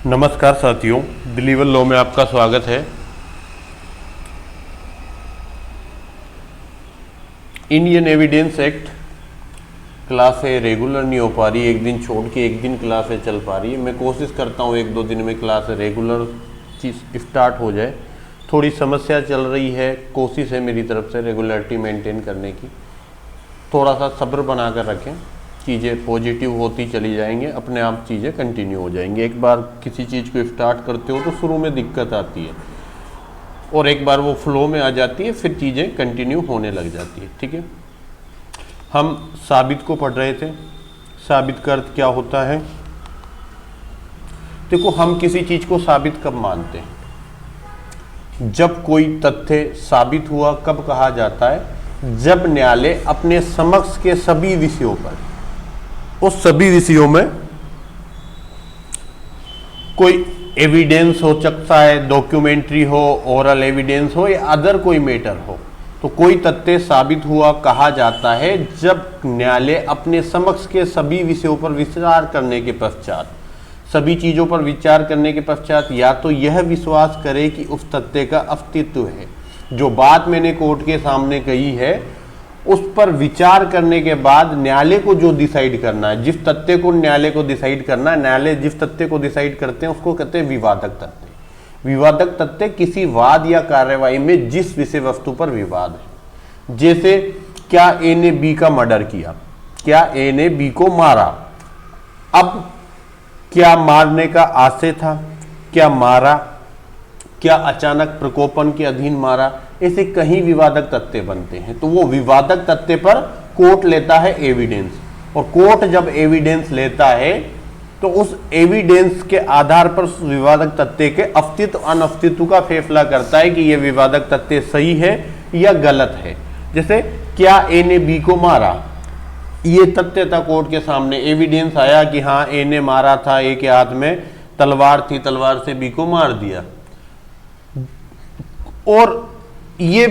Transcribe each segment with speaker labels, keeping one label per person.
Speaker 1: नमस्कार साथियों, believer law में आपका स्वागत है। इंडियन एविडेंस एक्ट क्लास है रेगुलर नहीं हो पा रही, एक दिन छोड़ के एक दिन क्लास है चल पा रही है। मैं कोशिश करता हूँ एक दो दिन में क्लास रेगुलर चीज स्टार्ट हो जाए। थोड़ी समस्या चल रही है, कोशिश है मेरी तरफ से रेगुलरिटी मेंटेन करने की। थोड़ा सा सब्र बना कर रखें, चीज़ें पॉजिटिव होती चली जाएंगे, अपने आप चीज़ें कंटिन्यू हो जाएंगी। एक बार किसी चीज़ को स्टार्ट करते हो तो शुरू में दिक्कत आती है और एक बार वो फ्लो में आ जाती है, फिर चीज़ें कंटिन्यू होने लग जाती है। ठीक है, हम साबित को पढ़ रहे थे। साबित का अर्थ क्या होता है? देखो, हम किसी चीज़ को साबित कब मानते हैं? जब कोई तथ्य साबित हुआ। कब कहा जाता है? जब न्यायालय अपने समक्ष के सभी विषयों पर, उस सभी विषयों में कोई एविडेंस हो सकता है, डॉक्यूमेंट्री हो, ओरल एविडेंस हो या अदर कोई मैटर हो, तो कोई तथ्य साबित हुआ कहा जाता है जब न्यायालय अपने समक्ष के सभी विषयों पर विचार करने के पश्चात, सभी चीज़ों पर विचार करने के पश्चात या तो यह विश्वास करे कि उस तथ्य का अस्तित्व है। जो बात मैंने कोर्ट के सामने कही है उस पर विचार करने के बाद न्यायालय को जो डिसाइड करना है, जिस तथ्य को न्यायालय को डिसाइड करना है, न्यायालय जिस तथ्य को डिसाइड करते हैं उसको कहते हैं विवादक तथ्य। विवादक तथ्य किसी वाद या कार्यवाही में जिस विषय वस्तु पर विवाद है। जैसे, क्या ए ने बी का मर्डर किया? क्या ए ने बी को मारा? अब क्या मारने का आशय था? क्या मारा? क्या अचानक प्रकोपन के अधीन मारा? ऐसे कहीं विवादक तथ्य बनते हैं, तो वो विवादक तथ्य पर कोर्ट लेता है एविडेंस। और कोर्ट जब एविडेंस लेता है तो उस एविडेंस के आधार पर विवादक तथ्य के अस्तित्व अनस्तित्व का फैसला करता है कि यह विवादक तथ्य सही है या गलत है। जैसे, क्या ए ने बी को मारा? ये तथ्य था कोर्ट के सामने, एविडेंस आया कि हाँ ए ने मारा था, ए के हाथ में तलवार थी, तलवार से बी को मार दिया। और ये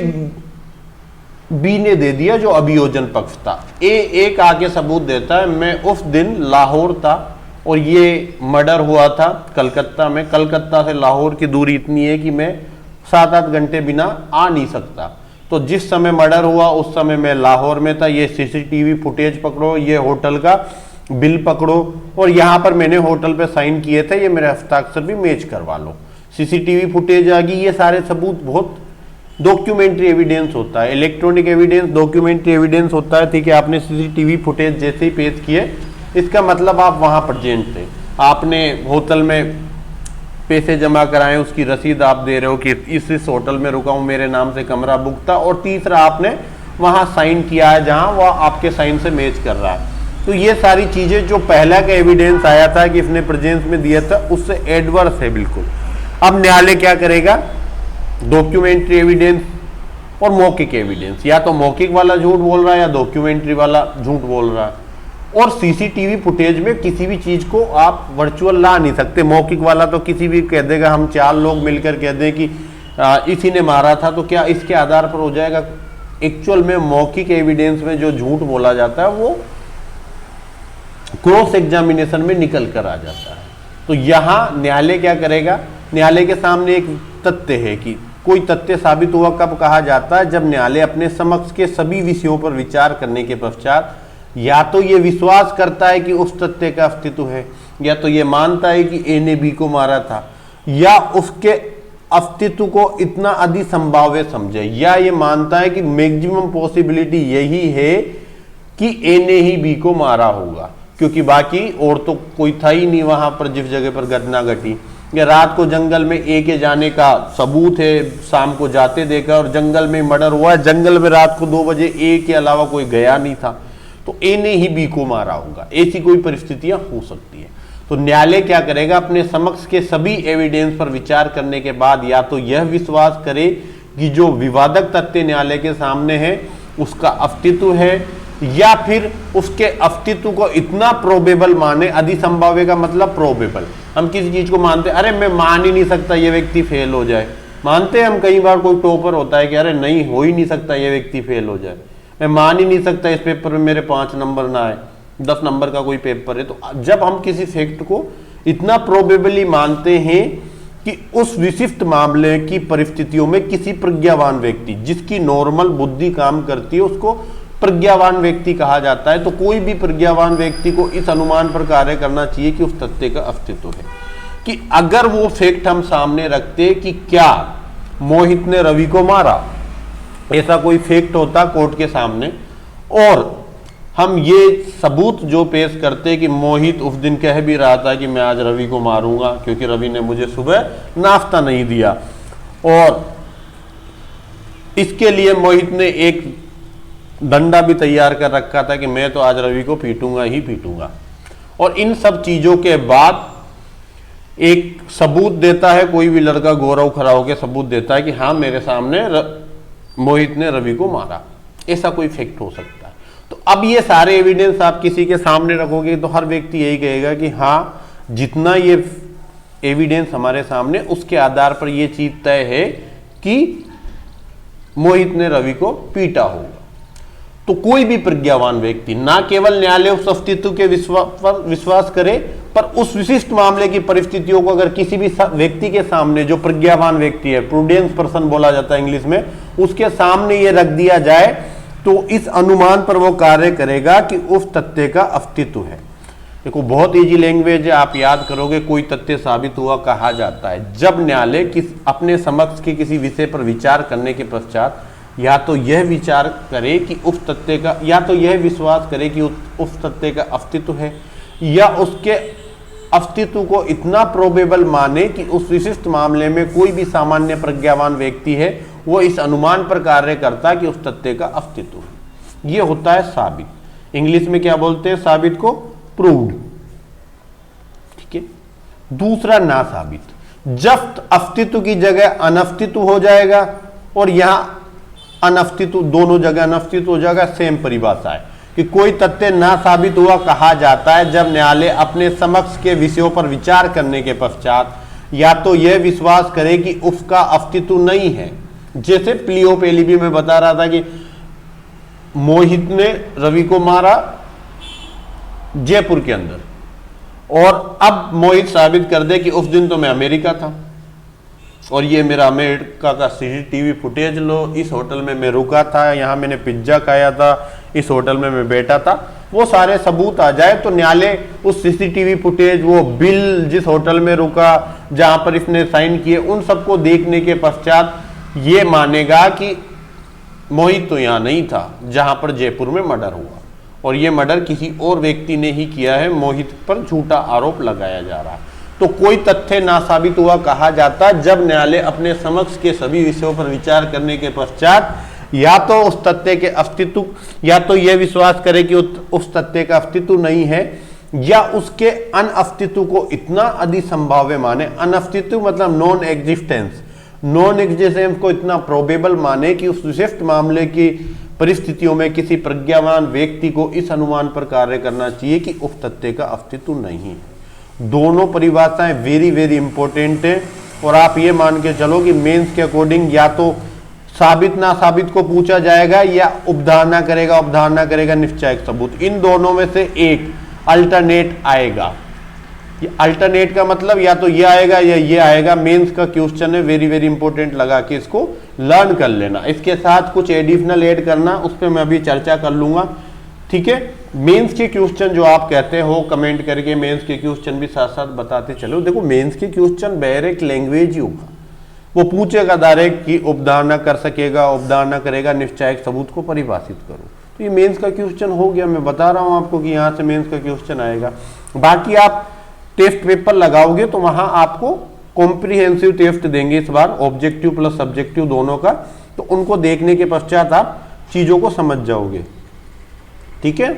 Speaker 1: बी ने दे दिया जो अभियोजन पक्ष था। ए एक आके सबूत देता है, मैं उस दिन लाहौर था और ये मर्डर हुआ था कलकत्ता में। कलकत्ता से लाहौर की दूरी इतनी है कि मैं 7-8 घंटे बिना आ नहीं सकता। तो जिस समय मर्डर हुआ उस समय मैं लाहौर में था। ये सीसीटीवी फुटेज पकड़ो, ये होटल का बिल पकड़ो और यहाँ पर मैंने होटल पे साइन किए थे, ये मेरे हस्ताक्षर भी मैच करवा लो। सीसीटीवी फुटेज आ गई, ये सारे सबूत बहुत डॉक्यूमेंट्री एविडेंस होता है। इलेक्ट्रॉनिक एविडेंस डॉक्यूमेंट्री एविडेंस होता है। ठीक है, आपने सीसीटीवी फुटेज जैसे ही पेश किए, इसका मतलब आप वहाँ प्रेजेंट थे, आपने होटल में पैसे जमा कराए, उसकी रसीद आप दे रहे हो कि इस होटल में रुका हूँ, मेरे नाम से कमरा बुक था। और तीसरा, आपने वहाँ साइन किया है जहाँ वह आपके साइन से मैच कर रहा है। तो ये सारी चीज़ें जो पहला का एविडेंस आया था कि इसने प्रेजेंस में दिया था, उससे एडवर्स है बिल्कुल। अब न्यायालय क्या करेगा? डॉक्यूमेंट्री एविडेंस और मौखिक एविडेंस, या तो मौखिक वाला झूठ बोल रहा है या डॉक्यूमेंट्री वाला झूठ बोल रहा है। और सीसीटीवी फुटेज में किसी भी चीज को आप वर्चुअल ला नहीं सकते। मौखिक वाला तो किसी भी कह देगा, हम 4 लोग मिलकर कह दें कि इसी ने मारा था, तो क्या इसके आधार पर हो जाएगा? एक्चुअल में मौखिक एविडेंस में जो झूठ बोला जाता है वो क्रॉस एग्जामिनेशन में निकल कर आ जाता है। तो यहां न्यायालय क्या करेगा? न्यायालय के सामने एक तथ्य है कि कोई तथ्य साबित हुआ। कब कहा जाता है? जब न्यायालय अपने समक्ष के सभी विषयों पर विचार करने के पश्चात या तो ये विश्वास करता है कि उस तथ्य का अस्तित्व है, या तो ये मानता है कि ए ने बी को मारा था, या उसके अस्तित्व को इतना अधिक संभाव्य समझे, या ये मानता है कि मैक्सिमम पॉसिबिलिटी यही है कि ए ने ही बी को मारा होगा, क्योंकि बाकी और तो कोई था ही नहीं वहां पर जिस जगह पर घटना घटी। या रात को जंगल में ए के जाने का सबूत है, शाम को जाते देखा और जंगल में मर्डर हुआ, जंगल में रात को 2 बजे ए के अलावा कोई गया नहीं था, तो ए ने ही बी को मारा होगा। ऐसी कोई परिस्थितियां हो सकती है। तो न्यायालय क्या करेगा? अपने समक्ष के सभी एविडेंस पर विचार करने के बाद या तो यह विश्वास करे कि जो विवादक तथ्य न्यायालय के सामने है उसका अस्तित्व है, या फिर उसके अस्तित्व को इतना प्रोबेबल माने। अधिसंभाव्य का मतलब प्रोबेबल। हम किसी चीज को मानते, अरे मैं मान ही नहीं सकता ये व्यक्ति फेल हो जाए, मानते हैं हम। कई बार कोई टॉपर होता है कि अरे नहीं, हो ही नहीं सकता ये व्यक्ति फेल हो जाए, मैं मान ही नहीं सकता इस पेपर में मेरे 5 नंबर ना आए, 10 नंबर का कोई पेपर है। तो जब हम किसी फैक्ट को इतना प्रोबेबली मानते हैं कि उस विशिष्ट मामले की परिस्थितियों में किसी प्रज्ञावान व्यक्ति, जिसकी नॉर्मल बुद्धि काम करती है, उसको प्रज्ञावान व्यक्ति कहा जाता है। तो कोई भी प्रज्ञावान व्यक्ति को इस अनुमान पर कार्य करना चाहिए कि उस तथ्य का अस्तित्व है, कि अगर वो फैक्ट हम सामने रखते कि क्या मोहित ने रवि को मारा, ऐसा कोई फैक्ट होता कोर्ट के सामने, और हम ये सबूत जो पेश करते कि मोहित उस दिन कह भी रहा था कि मैं आज रवि को मारूंगा क्योंकि रवि ने मुझे सुबह नाश्ता नहीं दिया, और इसके लिए मोहित ने एक डंडा भी तैयार कर रखा था कि मैं तो आज रवि को पीटूंगा ही पीटूंगा, और इन सब चीजों के बाद एक सबूत देता है, कोई भी लड़का गौरव खड़ा होकर सबूत देता है कि हाँ मेरे सामने मोहित ने रवि को मारा, ऐसा कोई फैक्ट हो सकता है। तो अब ये सारे एविडेंस आप किसी के सामने रखोगे तो हर व्यक्ति यही कहेगा कि हाँ जितना ये एविडेंस हमारे सामने, उसके आधार पर ये चीज तय है कि मोहित ने रवि को पीटा होगा। तो कोई भी प्रज्ञावान व्यक्ति ना केवल न्यायालय उस अस्तित्व के विश्वास करे, पर उस विशिष्ट मामले की परिस्थितियों को अगर किसी भी व्यक्ति के सामने, जो प्रज्ञावान व्यक्ति है, प्रूडेंस पर्सन बोला जाता है इंग्लिश में, उसके सामने ये रख दिया जाए तो इस अनुमान पर वो कार्य करेगा कि उस तथ्य का अस्तित्व है। देखो बहुत इजी लैंग्वेज है, आप याद करोगे। कोई तथ्य साबित हुआ कहा जाता है जब न्यायालय अपने समक्ष के किसी विषय पर विचार करने के पश्चात या तो यह विचार करे कि उस तथ्य का, या तो यह विश्वास करे कि उस तथ्य का अस्तित्व है, या उसके अस्तित्व को इतना प्रोबेबल माने कि उस विशिष्ट मामले में कोई भी सामान्य प्रज्ञावान व्यक्ति है वो इस अनुमान पर कार्य करता है कि उस तथ्य का अस्तित्व है। ये होता है साबित। इंग्लिश में क्या बोलते हैं साबित को? प्रूव्ड। ठीक है। दूसरा ना साबित, जब अस्तित्व की जगह अनस्तित्व हो जाएगा, और यहां अनस्तित्व दोनों जगह अनस्तित्व हो जाएगा, सेम परिभाषा है कि कोई तथ्य ना साबित हुआ कहा जाता है जब न्यायालय अपने समक्ष के विषयों पर विचार करने के पश्चात या तो यह विश्वास करे कि उसका अस्तित्व नहीं है। जैसे प्लियो पेलिबी में बता रहा था कि मोहित ने रवि को मारा जयपुर के अंदर, और अब मोहित साबित कर दे कि उस दिन तो मैं अमेरिका था और ये मेरा अमेरिका का सीसीटीवी फुटेज लो, इस होटल में मैं रुका था, यहाँ मैंने पिज्जा खाया था, इस होटल में मैं बैठा था, वो सारे सबूत आ जाए तो न्यायालय उस सीसीटीवी फुटेज, वो बिल जिस होटल में रुका, जहां पर इसने साइन किए, उन सबको देखने के पश्चात ये मानेगा कि मोहित तो यहाँ नहीं था जहां पर जयपुर में मर्डर हुआ, और ये मर्डर किसी और व्यक्ति ने ही किया है, मोहित पर झूठा आरोप लगाया जा रहा है। तो कोई तथ्य ना साबित हुआ कहा जाता जब न्यायालय अपने समक्ष के सभी विषयों पर विचार करने के पश्चात या तो उस तथ्य के अस्तित्व, या तो यह विश्वास करे कि उस तथ्य का अस्तित्व नहीं है, या उसके अनअस्तित्व को इतना अधिसंभाव्य माने। अनअस्तित्व मतलब नॉन एग्जिस्टेंस, नॉन एग्जिस्टेंस को इतना प्रोबेबल माने कि उस विशिष्ट मामले की परिस्थितियों में किसी प्रज्ञावान व्यक्ति को इस अनुमान पर कार्य करना चाहिए कि उस तथ्य का अस्तित्व नहीं है। दोनों परिभाषाएं वेरी वेरी इंपॉर्टेंट है, और आप ये मान के चलो कि मेंस के अकॉर्डिंग या तो साबित ना साबित को पूछा जाएगा या उपधारणा करेगा निश्चयक सबूत, इन दोनों में से एक अल्टरनेट आएगा। ये अल्टरनेट का मतलब या तो ये आएगा या ये आएगा। मेंस का क्वेश्चन है, वेरी वेरी इंपॉर्टेंट लगा कि इसको लर्न कर लेना। इसके साथ कुछ एडिशनल ऐड करना, उस पर मैं अभी चर्चा कर लूंगा। ठीक है। मेंस के क्वेश्चन जो आप कहते हो कमेंट करके, मेंस के क्वेश्चन भी साथ साथ बताते चलो। देखो मेंस के क्वेश्चन डायरेक्ट लैंग्वेज ही होगा, वो पूछेगा डायरेक्ट कि उपधारणा कर सकेगा, उपधारणा करेगा, निश्चयक सबूत को परिभाषित करो। तो ये मेंस का क्वेश्चन हो गया, मैं बता रहा हूं आपको कि यहां से मेंस का क्वेश्चन आएगा। बाकी आप टेस्ट पेपर लगाओगे तो वहां आपको कॉम्प्रिहेंसिव टेस्ट देंगे इस बार, ऑब्जेक्टिव प्लस सब्जेक्टिव दोनों का, तो उनको देखने के पश्चात आप चीजों को समझ जाओगे। ठीक है।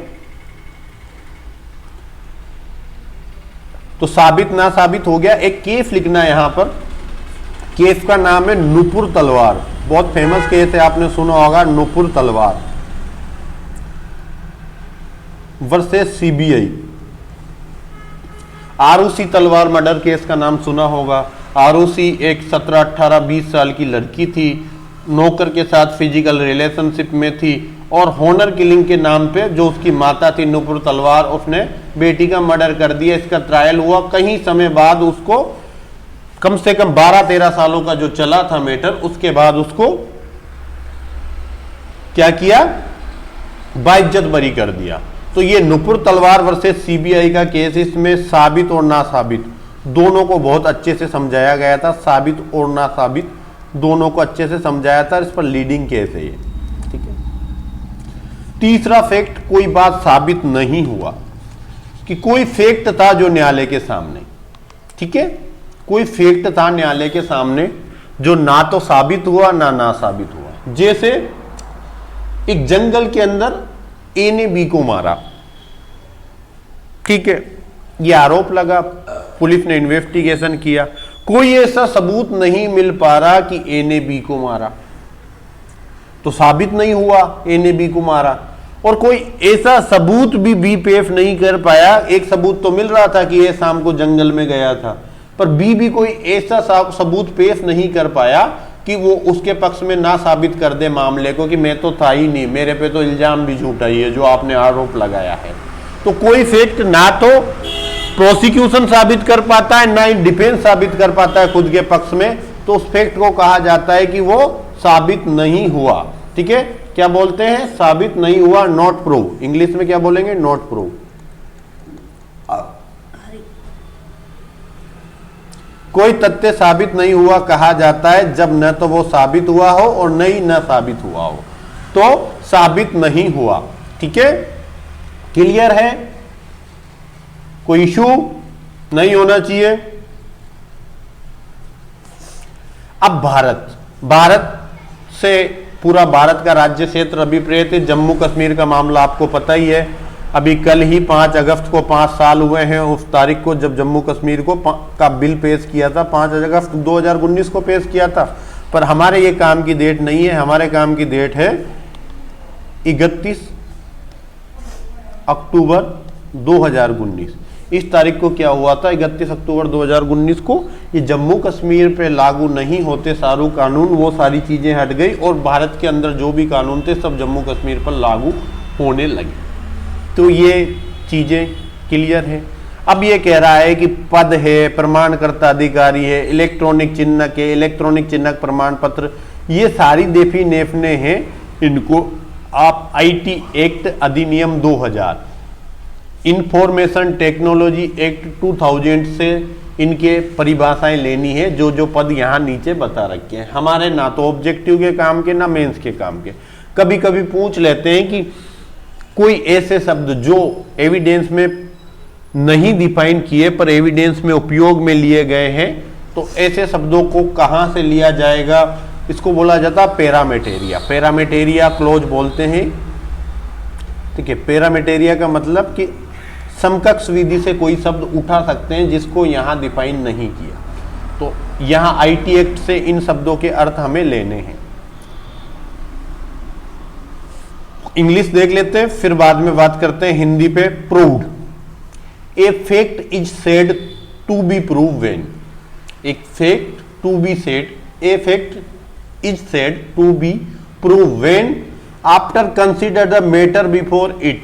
Speaker 1: तो साबित ना साबित हो गया। एक केस लिखना है यहां पर, केस का नाम है नूपुर तलवार, बहुत फेमस केस है, आपने सुना होगा, नूपुर तलवार वर्सेस सीबीआई। आरुषि तलवार मर्डर केस का नाम सुना होगा। आरुषि एक 17, 18, 20 साल की लड़की थी, नौकर के साथ फिजिकल रिलेशनशिप में थी, और हॉनर किलिंग के नाम पे जो उसकी माता थी नूपुर तलवार, उसने बेटी का मर्डर कर दिया, इसका ट्रायल हुआ, कहीं समय बाद उसको कम से कम 12-13 सालों का जो चला था मैटर, उसके बाद उसको क्या किया, बाइज्जत बरी कर दिया। तो ये नुपुर तलवार वर्सेस सीबीआई का केस, इसमें साबित और ना साबित दोनों को बहुत अच्छे से समझाया गया था, साबित और ना साबित दोनों को अच्छे से समझाया था, इस पर लीडिंग केस है ये, ठीक है। तीसरा फैक्ट, कोई बात साबित नहीं हुआ कि कोई फैक्ट था जो न्यायालय के सामने, ठीक है, कोई फैक्ट था न्यायालय के सामने जो ना तो साबित हुआ ना साबित हुआ। जैसे एक जंगल के अंदर ए ने बी को मारा, ठीक है, यह आरोप लगा, पुलिस ने इन्वेस्टिगेशन किया, कोई ऐसा सबूत नहीं मिल पा रहा कि ए ने बी को मारा, तो साबित नहीं हुआ ए ने बी को मारा। और कोई ऐसा सबूत भी बी पेश नहीं कर पाया, एक सबूत तो मिल रहा था कि ए शाम को जंगल में गया था, पर बी भी कोई ऐसा सबूत पेश नहीं कर पाया कि वो उसके पक्ष में ना साबित कर दे मामले को कि मैं तो था ही नहीं, मेरे पे तो इल्जाम भी झूठा ही है जो आपने आरोप लगाया है। तो कोई फैक्ट ना तो प्रोसिक्यूशन साबित कर पाता है, ना ही डिफेंस साबित कर पाता है खुद के पक्ष में, तो उस फैक्ट को कहा जाता है कि वो साबित नहीं हुआ, ठीक है। क्या बोलते हैं, साबित नहीं हुआ, नॉट प्रूव। इंग्लिश में क्या बोलेंगे, नॉट प्रूव। कोई तथ्य साबित नहीं हुआ कहा जाता है जब न तो वो साबित हुआ हो और न ही न साबित हुआ हो, तो साबित नहीं हुआ, ठीक है, क्लियर है, कोई इशू नहीं होना चाहिए। अब भारत से पूरा भारत का राज्य क्षेत्र अभिप्रेत है। जम्मू कश्मीर का मामला आपको पता ही है, अभी कल ही 5 अगस्त को 5 साल हुए हैं उस तारीख को जब जम्मू कश्मीर को का बिल पेश किया था, 5 अगस्त 2019 को पेश किया था। पर हमारे ये काम की डेट नहीं है, हमारे काम की डेट है 31 अक्टूबर 2019। इस तारीख को क्या हुआ था, 31 अक्टूबर 2019 को ये जम्मू कश्मीर पे लागू नहीं होते सारू कानून, वो सारी चीजें हट गई और भारत के अंदर जो भी कानून थे सब जम्मू कश्मीर पर लागू होने लगे। तो ये चीजें क्लियर है। अब ये कह रहा है कि पद है, प्रमाणकर्ता अधिकारी है, इलेक्ट्रॉनिक चिन्हक है, इलेक्ट्रॉनिक चिन्हक प्रमाण पत्र, ये सारी डेफिनेशनें हैं, इनको आप आईटी एक्ट अधिनियम 2000, इंफॉर्मेशन टेक्नोलॉजी एक्ट 2000 से इनके परिभाषाएं लेनी है। जो जो पद यहाँ नीचे बता रखे हैं, हमारे ना तो ऑब्जेक्टिव के काम के ना मेंस के काम के। कभी कभी पूछ लेते हैं कि कोई ऐसे शब्द जो एविडेंस में नहीं डिफाइन किए पर एविडेंस में उपयोग में लिए गए हैं, तो ऐसे शब्दों को कहां से लिया जाएगा, इसको बोला जाता है पैरामेटेरिया। पैरामेटेरिया क्लोज बोलते हैं, ठीक है। पैरामेटेरिया का मतलब कि समकक्ष विधि से कोई शब्द उठा सकते हैं जिसको यहां डिफाइन नहीं किया। तो यहां आईटी एक्ट से इन शब्दों के अर्थ हमें लेने हैं। इंग्लिश देख लेते हैं, फिर बाद में बात करते हैं हिंदी पे। Proved, a fact is said to be prove when, एक fact to be said, a fact is said to be prove when after consider the matter before it,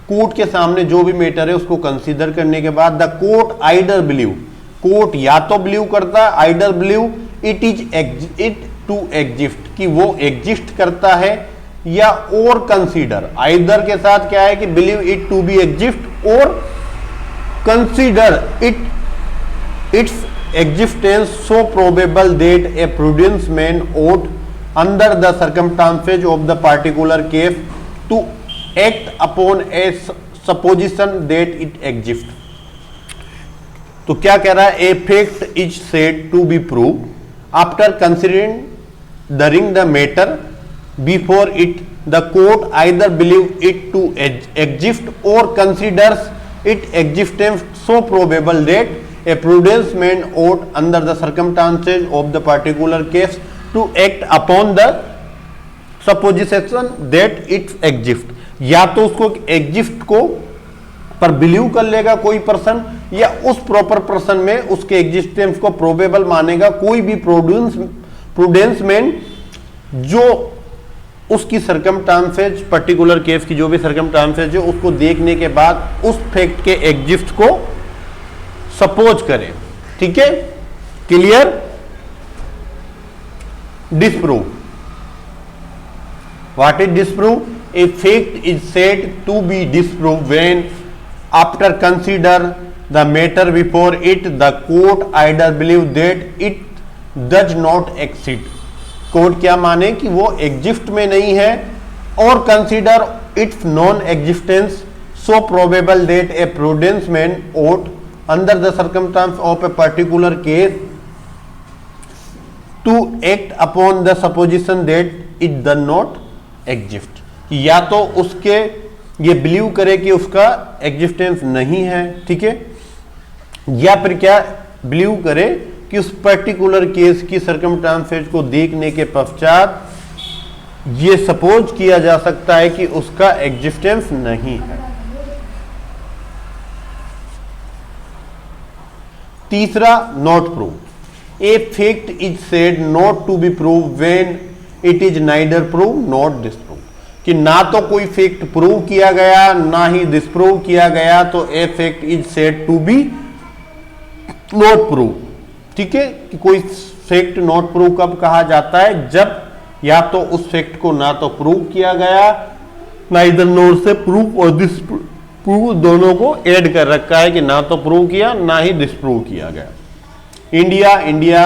Speaker 1: court के सामने जो भी मैटर है उसको कंसीडर करने के बाद, the court either believe, court या तो बिलीव करता है, either believe it is it to exist, कि वो एग्जिस्ट करता है, या और कंसीडर, आइदर के साथ क्या है कि believe it to be exist और consider it its existence so probable that a prudence man ought under the circumstances of the particular case to act upon a supposition that it exists। तो क्या कह रहा है, a fact is said to be prove after considering during the matter before it, the court either believe it to exist or considers its existence so probable that a prudence man ought under the circumstances of the particular case to act upon the supposition that it exists। या तो उसको exist को पर believe कर लेगा कोई person, या उस प्रॉपर पर्सन में उसके एग्जिस्टेंस को प्रोबेबल मानेगा कोई भी प्रूडेंस मैन जो उसकी सर्कमस्टांसेस, पर्टिकुलर केस की जो भी सर्कमस्टांसेस है उसको देखने के बाद उस फैक्ट के एग्जिस्ट को सपोज करें। ठीक है, clear. Disprove, what is disprove? A fact is said to be disprove when after consider the matter before it the court either believe that it does not exist. Court क्या माने कि वो exist में नहीं है, और consider its non existence so probable that a prudence man ought under the circumstance of a particular case to act upon the supposition that it does not exist। या तो उसके ये बिलीव करे कि उसका एग्जिस्टेंस नहीं है, ठीक है, या फिर क्या बिलीव करे कि उस पर्टिकुलर केस की सर्कमस्टांसेस को देखने के पश्चात ये सपोज किया जा सकता है कि उसका एग्जिस्टेंस नहीं है। तीसरा, not prove. A fact is said not to be prove when it is neither prove not disprove. कि ना तो कोई फैक्ट प्रूव किया गया ना ही डिसप्रूव किया गया, तो a fact is said to be not prove. ठीक है, कि कोई फैक्ट नॉट प्रूव कब कहा जाता है? जब या तो उस फैक्ट को ना तो प्रूव किया गया, ना इधर नॉट से प्रूव और डिसप्रूव दोनों को ऐड कर रखा है कि ना तो प्रूव किया ना ही डिसप्रूव किया गया। India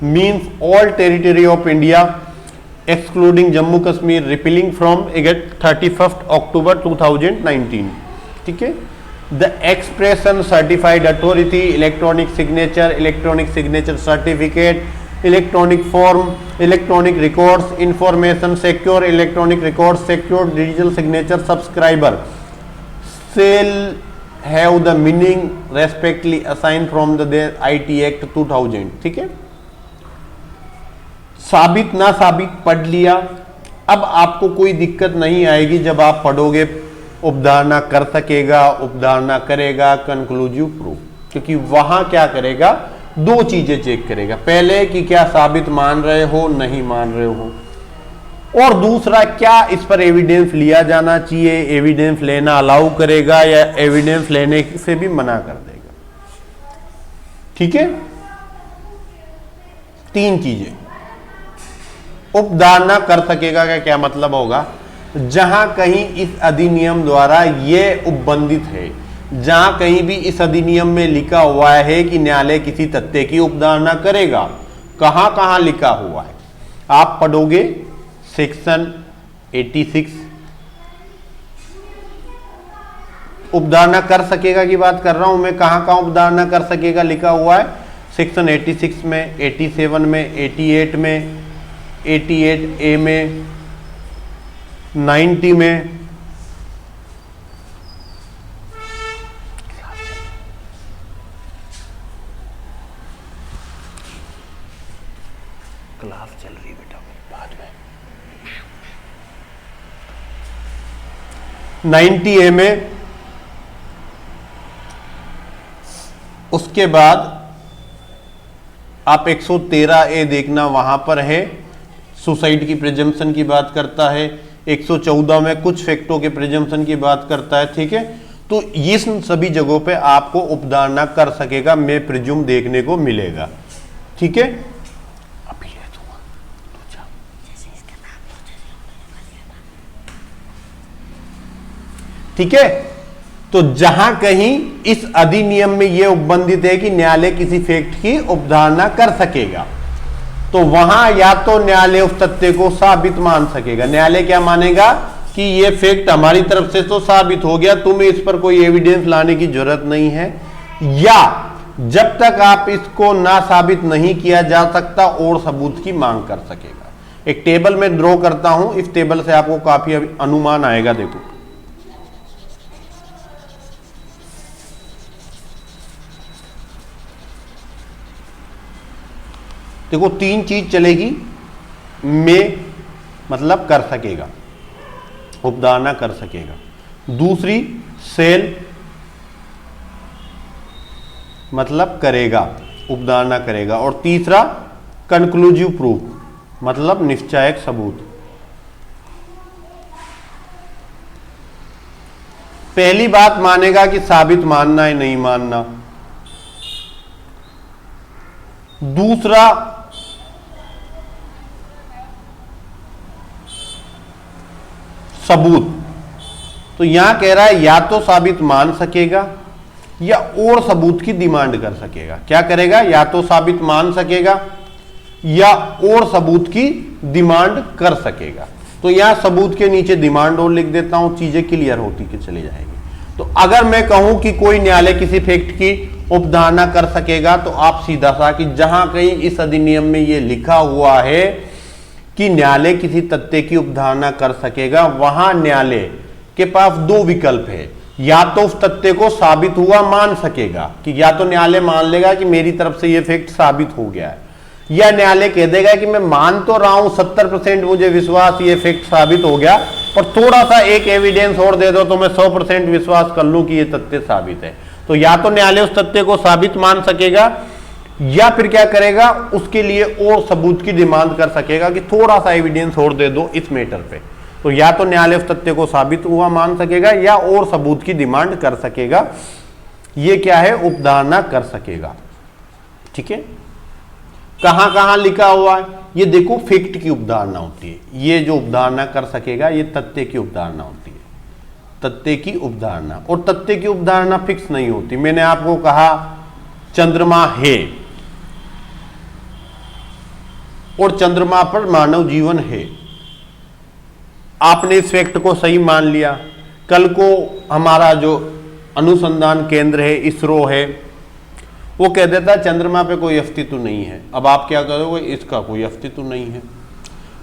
Speaker 1: means all territory of India excluding Jammu Kashmir repealing from 31 अक्टूबर 2019। ठीक है, the expression certified authority, electronic signature certificate, electronic form, electronic records, information secure, electronic records secure, digital signature subscriber shall have the meaning respectively assigned from the IT Act 2000। ठीक है, साबित ना साबित पढ़ लिया। अब आपको कोई दिक्कत नहीं आएगी जब आप पढ़ोगे उपधारणा कर सकेगा, उपधारणा करेगा, कंक्लूसिव प्रूफ, क्योंकि वहां क्या करेगा, दो चीजें चेक करेगा। पहले कि क्या साबित मान रहे हो, नहीं मान रहे हो, और दूसरा क्या इस पर एविडेंस लिया जाना चाहिए, एविडेंस लेना अलाउ करेगा या एविडेंस लेने से भी मना कर देगा। ठीक है, तीन चीजें। उपधारणा कर सकेगा का क्या मतलब होगा? जहां कहीं इस अधिनियम द्वारा यह उपबंधित है, जहां कहीं भी इस अधिनियम में लिखा हुआ है कि न्यायालय किसी तथ्य की उपधारणा करेगा, कहां कहां लिखा हुआ है आप पढ़ोगे। सेक्शन 86 उपधारणा कर सकेगा की बात कर रहा हूं मैं, कहां कहां उपधारणा कर सकेगा लिखा हुआ है। सेक्शन 86 में, 87 में, 88 में, 88A में, 90 में, क्लास चल रही बेटा बाद में, 90A में। उसके बाद आप 113A देखना, वहां पर है सुसाइड की प्रिजम्पशन की बात करता है। 114 में कुछ फैक्टों के प्रिजम्पशन की बात करता है। ठीक है, तो ये सभी जगहों पे आपको उपधारणा कर सकेगा मैं प्रिज्यूम देखने को मिलेगा। ठीक है, ठीक है, तो जहां कहीं इस अधिनियम में यह उपबंधित है कि न्यायालय किसी फैक्ट की उपधारणा कर सकेगा, तो वहां या तो न्यायालय उस तथ्य को साबित मान सकेगा। न्यायालय क्या मानेगा कि यह फैक्ट हमारी तरफ से तो साबित हो गया, तुम्हें इस पर कोई एविडेंस लाने की जरूरत नहीं है, या जब तक आप इसको ना साबित नहीं किया जा सकता और सबूत की मांग कर सकेगा। एक टेबल में ड्रॉ करता हूं, इस टेबल से आपको काफी अनुमान आएगा। देखो तीन चीज चलेगी, में मतलब कर सकेगा, उपधारणा कर सकेगा। दूसरी सेल मतलब करेगा, उपधारणा करेगा। और तीसरा कंक्लूसिव प्रूफ मतलब निश्चायक सबूत। पहली बात मानेगा कि साबित मानना है नहीं मानना। दूसरा, सबूत। तो यहां कह रहा है या तो साबित मान सकेगा या और सबूत की डिमांड कर सकेगा। क्या करेगा? या तो साबित मान सकेगा या और सबूत की डिमांड कर सकेगा। तो यहां सबूत के नीचे डिमांड और लिख देता हूं, चीजें क्लियर होती कि चली जाएंगी। तो अगर मैं कहूं कि कोई न्यायालय किसी फैक्ट की उपधारणा कर सकेगा, तो आप सीधा सा कि जहां कहीं इस अधिनियम में यह लिखा हुआ है कि न्यायालय किसी तथ्य की उपधारणा कर सकेगा, वहां न्यायालय के पास दो विकल्प है। या तो उस तथ्य को साबित हुआ मान सकेगा, कि या तो न्यायालय मान लेगा कि मेरी तरफ से यह फैक्ट साबित हो गया है, या न्यायालय कह देगा कि मैं मान तो रहा हूं 70% मुझे विश्वास ये फैक्ट साबित हो गया, पर थोड़ा सा एक एविडेंस और दे दो तो मैं 100% विश्वास कर लूं कि ये तथ्य साबित है। तो या तो न्यायालय उस तथ्य को साबित मान सकेगा या फिर क्या करेगा, उसके लिए और सबूत की डिमांड कर सकेगा कि थोड़ा सा एविडेंस और दे दो इस मैटर पे। तो या तो न्यायालय उस तथ्य को साबित हुआ मान सकेगा या और सबूत की डिमांड कर सकेगा। ये क्या है? उपधारणा कर सकेगा। ठीक है, कहां कहां लिखा हुआ है? ये देखो, फैक्ट की उपधारणा होती है। ये जो उपधारणा कर सकेगा ये तथ्य की उपधारणा होती है, तथ्य की उपधारणा। और तथ्य की उपधारणा फिक्स नहीं होती। मैंने आपको कहा चंद्रमा है और चंद्रमा पर मानव जीवन है, आपने इस फैक्ट को सही मान लिया। कल को हमारा जो अनुसंधान केंद्र है, इसरो है, वो कह देता है चंद्रमा पे कोई अस्तित्व नहीं है। अब आप क्या करोगे? इसका कोई अस्तित्व नहीं है।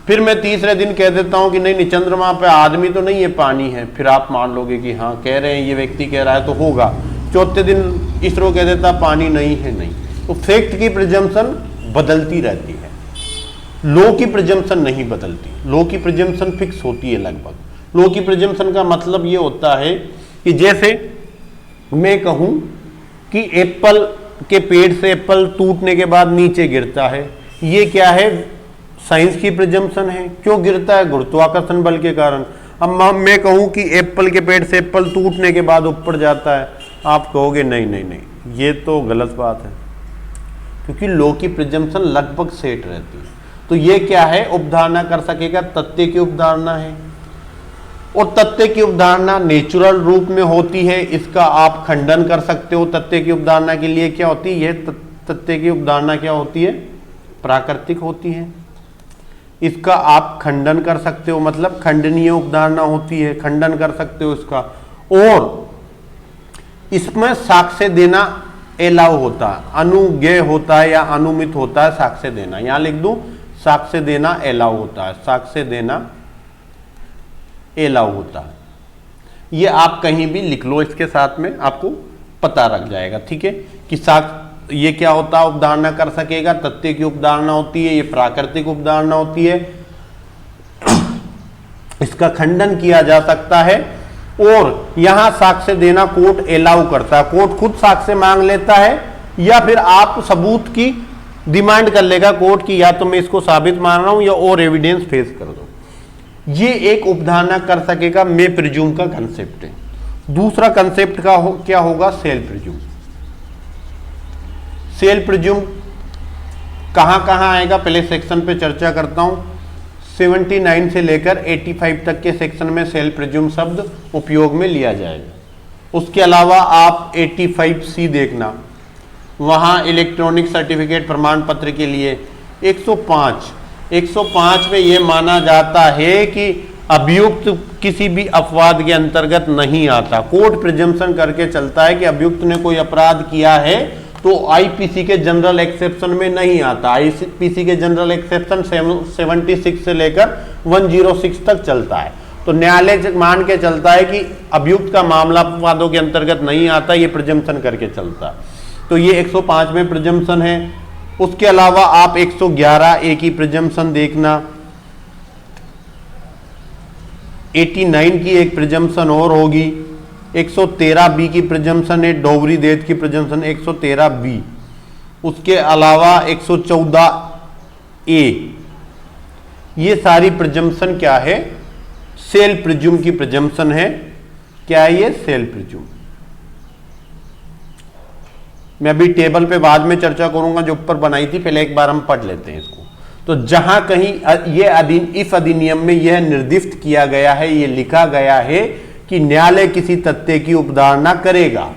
Speaker 1: फिर मैं तीसरे दिन कह देता हूं कि नहीं नहीं, चंद्रमा पे आदमी तो नहीं है, पानी है। फिर आप मान लोगे कि हाँ कह रहे हैं, ये व्यक्ति कह रहा है तो होगा। चौथे दिन इसरो कह देता पानी नहीं है, नहीं। तो फैक्ट की प्रिजम्पशन बदलती रहती है, लॉ की प्रिजम्पशन नहीं बदलती। लॉ की प्रिजम्पशन फिक्स होती है लगभग। लॉ की प्रिजम्पशन का मतलब ये होता है कि जैसे मैं कहूं कि एप्पल के पेड़ से एप्पल टूटने के बाद नीचे गिरता है, ये क्या है? साइंस की प्रिजम्पशन है। क्यों गिरता है? गुरुत्वाकर्षण बल के कारण। अब मैं कहूं कि एप्पल के पेड़ से एप्पल टूटने के बाद ऊपर जाता है, आप कहोगे नहीं नहीं नहीं, ये तो गलत बात है, क्योंकि लॉ की प्रिजम्पशन लगभग सेट रहती है। तो ये क्या है? उपधारणा कर सकेगा, तथ्य की उपधारणा है। और तथ्य की उपधारणा नेचुरल रूप में होती है, इसका आप खंडन कर सकते हो। तथ्य की उपधारणा के लिए क्या होती है? तथ्य की उपधारणा क्या होती है? प्राकृतिक होती है। इसका आप खंडन कर सकते हो, मतलब खंडनीय उपधारणा होती है, खंडन कर सकते हो इसका। और इसमें साक्ष्य देना एलाउ होता है, अनुज्ञेय होता है या अनुमित होता है साक्ष्य देना। यहां लिख दूं, साक्ष्य देना एलाउ होता है, साक्ष्य देना एलाउ होता है। ये आप कहीं भी लिख लो, इसके साथ में आपको पता रख जाएगा। ठीक है, कि ये क्या होता है? उपधारणा कर सकेगा, तथ्य की उपधारणा होती है, ये प्राकृतिक उपधारणा होती है। इसका खंडन किया जा सकता है। और यहां साक्ष्य देना कोर्ट एलाउ करता है। कोर्ट खुद साक्ष्य मांग लेता है या फिर आप सबूत की डिमांड कर लेगा कोर्ट की, या तो मैं इसको साबित मान रहा हूं या और एविडेंस फेस कर दो। ये एक उपधारणा कर सकेगा मे प्रिज्यूम का कंसेप्ट है। दूसरा कंसेप्ट का क्या होगा? Cell presume. सेल प्रिज्यूम कहां कहां आएगा? पहले सेक्शन पे चर्चा करता हूं। 79 से लेकर 85 तक के सेक्शन में सेल प्रिज्यूम शब्द उपयोग में लिया जाएगा। उसके अलावा आप 85C देखना, वहां इलेक्ट्रॉनिक सर्टिफिकेट प्रमाण पत्र के लिए 105 में यह माना जाता है कि अभियुक्त किसी भी अपवाद के अंतर्गत नहीं आता। कोर्ट प्रिजम्पशन करके चलता है कि अभियुक्त ने कोई अपराध किया है तो आईपीसी के जनरल एक्सेप्शन में नहीं आता। आईपीसी के जनरल एक्सेप्शन 76 से लेकर 106 तक चलता है। तो न्यायालय मान के चलता है कि अभियुक्त का मामला अपवादों के अंतर्गत नहीं आता, ये प्रिजम्पशन करके चलता है। तो ये 105 में प्रिजम्पशन है। उसके अलावा आप 111A की प्रिजम्पशन देखना, 89 की एक प्रिजम्पशन और होगी, 113B की प्रिजम्पशन है, डोवरी देत की प्रिजम्पशन 113B। उसके अलावा 114A, ये सारी प्रिजम्पशन क्या है? सेल प्रिज्यूम की प्रिजम्पशन है। क्या है ये? Self presume. मैं अभी टेबल पे बाद में चर्चा करूंगा जो ऊपर बनाई थी, पहले एक बार हम पढ़ लेते हैं इसको। तो जहां कहीं ये इस अधिनियम में यह निर्दिष्ट किया गया है, ये लिखा गया है कि न्यायालय किसी तथ्य की उपधारणा करेगा,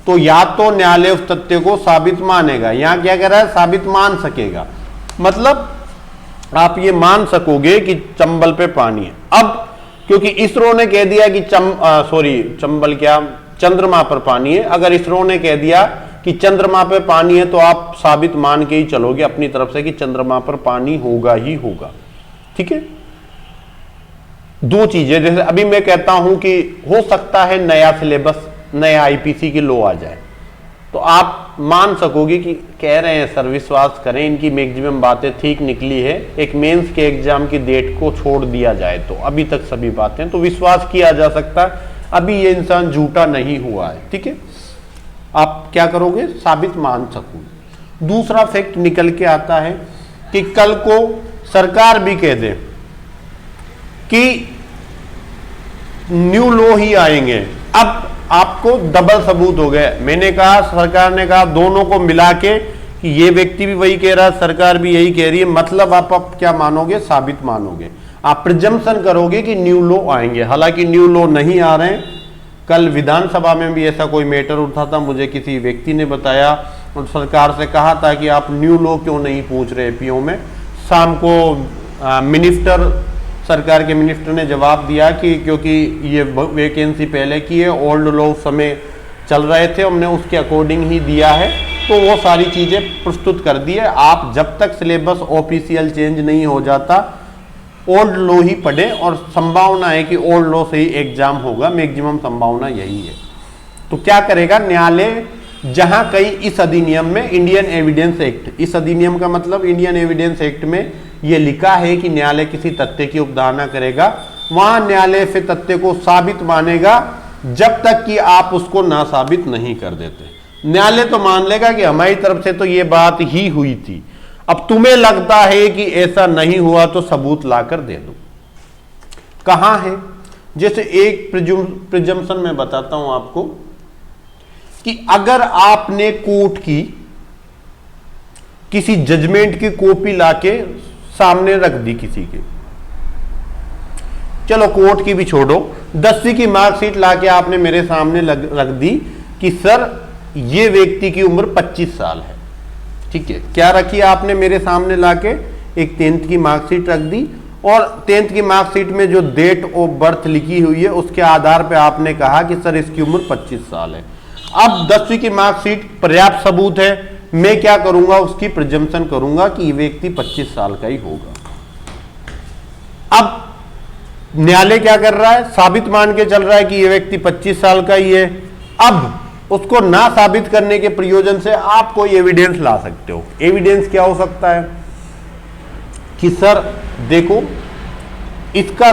Speaker 1: तो या तो न्यायालय उस तथ्य को साबित मानेगा। यहां क्या कह रहा है? साबित मान सकेगा। मतलब आप ये मान सकोगे कि चंबल पे पानी है। अब क्योंकि इसरो ने कह दिया कि चंबल क्या, चंद्रमा पर पानी है। अगर इसरो ने कह दिया कि चंद्रमा पे पानी है तो आप साबित मान के ही चलोगे अपनी तरफ से कि चंद्रमा पर पानी होगा ही होगा। ठीक है। दो चीजें, जैसे अभी मैं कहता हूं कि हो सकता है नया सिलेबस, नया आईपीसी की लॉ आ जाए, तो आप मान सकोगे कि कह रहे हैं सर, विश्वास करें इनकी मैक्सिमम बातें ठीक निकली है, एक मेंस के एग्जाम की डेट को छोड़ दिया जाए तो अभी तक सभी बातें, तो विश्वास किया जा सकता है अभी ये इंसान झूठा नहीं हुआ है। ठीक है। आप क्या करोगे? साबित मान सकोगे। दूसरा फैक्ट निकल के आता है कि कल को सरकार भी कह दे कि न्यू लॉ ही आएंगे, अब आपको डबल सबूत हो गए। मैंने कहा, सरकार ने कहा, दोनों को मिला के कि ये व्यक्ति भी वही कह रहा है, सरकार भी यही कह रही है, मतलब आप क्या मानोगे? साबित मानोगे। आप प्रिजम्पशन करोगे कि न्यू लॉ आएंगे, हालांकि न्यू लॉ नहीं आ रहे हैं। कल विधानसभा में भी ऐसा कोई मैटर उठा था, मुझे किसी व्यक्ति ने बताया और सरकार से कहा था कि आप न्यू लॉ क्यों नहीं पूछ रहे पीओ में। शाम को मिनिस्टर, सरकार के मिनिस्टर ने जवाब दिया कि क्योंकि ये वैकेंसी पहले की है, ओल्ड लॉ समय चल रहे थे, हमने उसके अकॉर्डिंग ही दिया है, तो वो सारी चीज़ें प्रस्तुत कर दी है। आप जब तक सिलेबस ऑफिशियल चेंज नहीं हो जाता ओल्ड लॉ ही पढ़े, और संभावना है कि ओल्ड लॉ से ही एग्जाम होगा, मैक्सिमम संभावना यही है। तो क्या करेगा न्यायालय? जहां कहीं इस अधिनियम में, इंडियन एविडेंस एक्ट, इस अधिनियम का मतलब इंडियन एविडेंस एक्ट में यह लिखा है कि न्यायालय किसी तथ्य की उपधारणा करेगा, वहां न्यायालय से तथ्य को साबित मानेगा जब तक कि आप उसको ना साबित नहीं कर देते। न्यायालय तो मान लेगा कि हमारी तरफ से तो ये बात ही हुई थी, अब तुम्हें लगता है कि ऐसा नहीं हुआ तो सबूत लाकर दे दो। कहां है? जैसे एक प्रिजम्पशन में बताता हूं आपको कि अगर आपने कोर्ट की किसी जजमेंट की कॉपी लाके सामने रख दी किसी के, चलो कोर्ट की भी छोड़ो, 10वीं की मार्कशीट लाके आपने मेरे सामने रख दी कि सर ये व्यक्ति की उम्र 25 साल है। ठीक है। क्या रखी आपने मेरे सामने लाके? एक 10th की मार्कशीट रख दी, और 10th की मार्कशीट में जो डेट ऑफ बर्थ लिखी हुई है उसके आधार पे आपने कहा कि सर इसकी उम्र 25 साल है। अब 10वीं की मार्कशीट पर्याप्त सबूत है, मैं क्या करूंगा? उसकी प्रिजम्पशन करूंगा कि ये व्यक्ति 25 साल का ही होगा। अब न्यायालय क्या कर रहा है? साबित मान के चल रहा है कि ये व्यक्ति 25 साल का ही है। अब उसको ना साबित करने के प्रयोजन से आप कोई एविडेंस ला सकते हो। एविडेंस क्या हो सकता है? कि सर देखो, इसका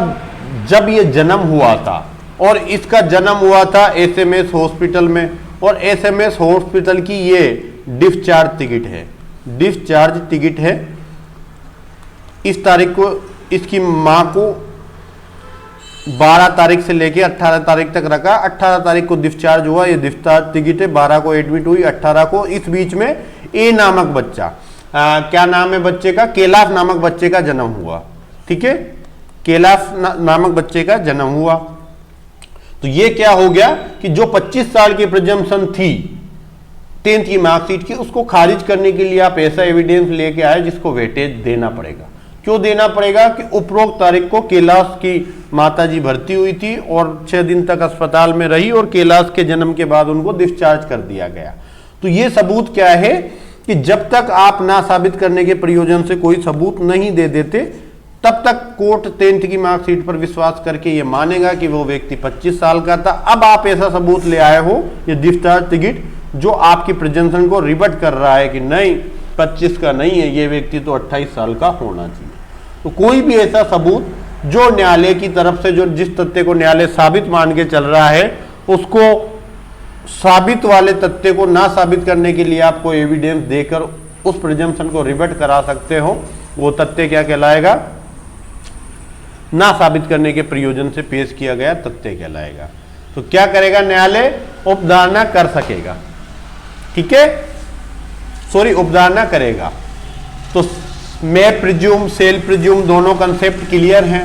Speaker 1: जब ये जन्म हुआ था, और इसका जन्म हुआ था एसएमएस हॉस्पिटल में, और एसएमएस हॉस्पिटल की ये डिस्चार्ज टिकट है, डिस्चार्ज टिकट है। इस तारीख को इसकी मां को 12 तारीख से लेके 18 तारीख तक रखा, 18 तारीख को डिस्चार्ज हुआ, ये डिस्चार्ज टिकट है, 12 को एडमिट हुई, 18 को, इस बीच में ए नामक बच्चा, क्या नाम है बच्चे का? कैलाश नामक बच्चे का जन्म हुआ। ठीक है। कैलाश नामक बच्चे का जन्म हुआ। तो ये क्या हो गया कि जो 25 साल की प्रिजम्पशन थी 10th की मार्कशीट की, उसको खारिज करने के लिए आप ऐसा एविडेंस लेके आए जिसको वेटेज देना पड़ेगा। क्यों देना पड़ेगा? कि उपरोक्त तारीख को कैलाश की माताजी भर्ती हुई थी और 6 दिन तक अस्पताल में रही, और कैलाश के जन्म के बाद उनको डिस्चार्ज कर दिया गया। तो ये सबूत क्या है कि जब तक आप ना साबित करने के प्रयोजन से कोई सबूत नहीं दे देते, तब तक कोर्ट 10th की मार्कशीट पर विश्वास करके ये मानेगा कि वो व्यक्ति 25 साल का था। अब आप ऐसा सबूत ले आए हो, ये डिस्चार्ज टिकट, जो आपकी प्रिजम्पशन को रिबट कर रहा है कि नहीं 25 का नहीं है, ये व्यक्ति तो 28 साल का होना चाहिए। तो कोई भी ऐसा सबूत जो न्यायालय की तरफ से, जो जिस तथ्य को न्यायालय साबित मान के चल रहा है, उसको साबित वाले तथ्य को ना साबित करने के लिए आपको एविडेंस देकर उस प्रिजम्पशन को रिबट करा सकते हो, वो तथ्य क्या कहलाएगा? ना साबित करने के प्रयोजन से पेश किया गया तथ्य कहलाएगा। तो क्या करेगा न्यायालय? उपधारणा कर सकेगा, ठीक है, सॉरी उपधारणा करेगा। तो मैं प्रिज्यूम, सेल प्रिज्यूम दोनों कंसेप्ट क्लियर हैं।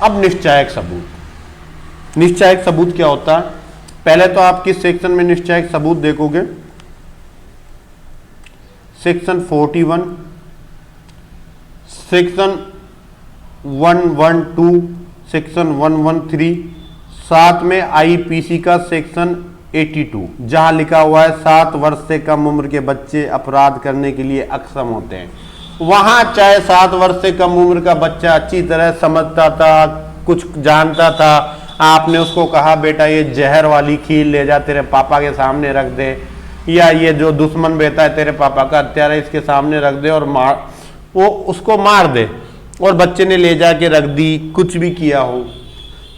Speaker 1: अब निश्चायक सबूत। निश्चायक सबूत क्या होता है? पहले तो आप किस सेक्शन में निश्चायक सबूत देखोगे? सेक्शन 41, सेक्शन 112, सेक्शन 113, साथ में आईपीसी का सेक्शन 82, जहां लिखा हुआ है 7 वर्ष से कम उम्र के बच्चे अपराध करने के लिए अक्षम होते हैं। वहां चाहे 7 वर्ष से कम उम्र का बच्चा अच्छी तरह समझता था, कुछ जानता था, आपने उसको कहा बेटा ये जहर वाली खीर ले जा, तेरे पापा के सामने रख दे, या ये जो दुश्मन बेटा है तेरे पापा का हत्यारा इसके सामने रख दे और मार, वो उसको मार दे, और बच्चे ने ले जाके रख दी, कुछ भी किया हो।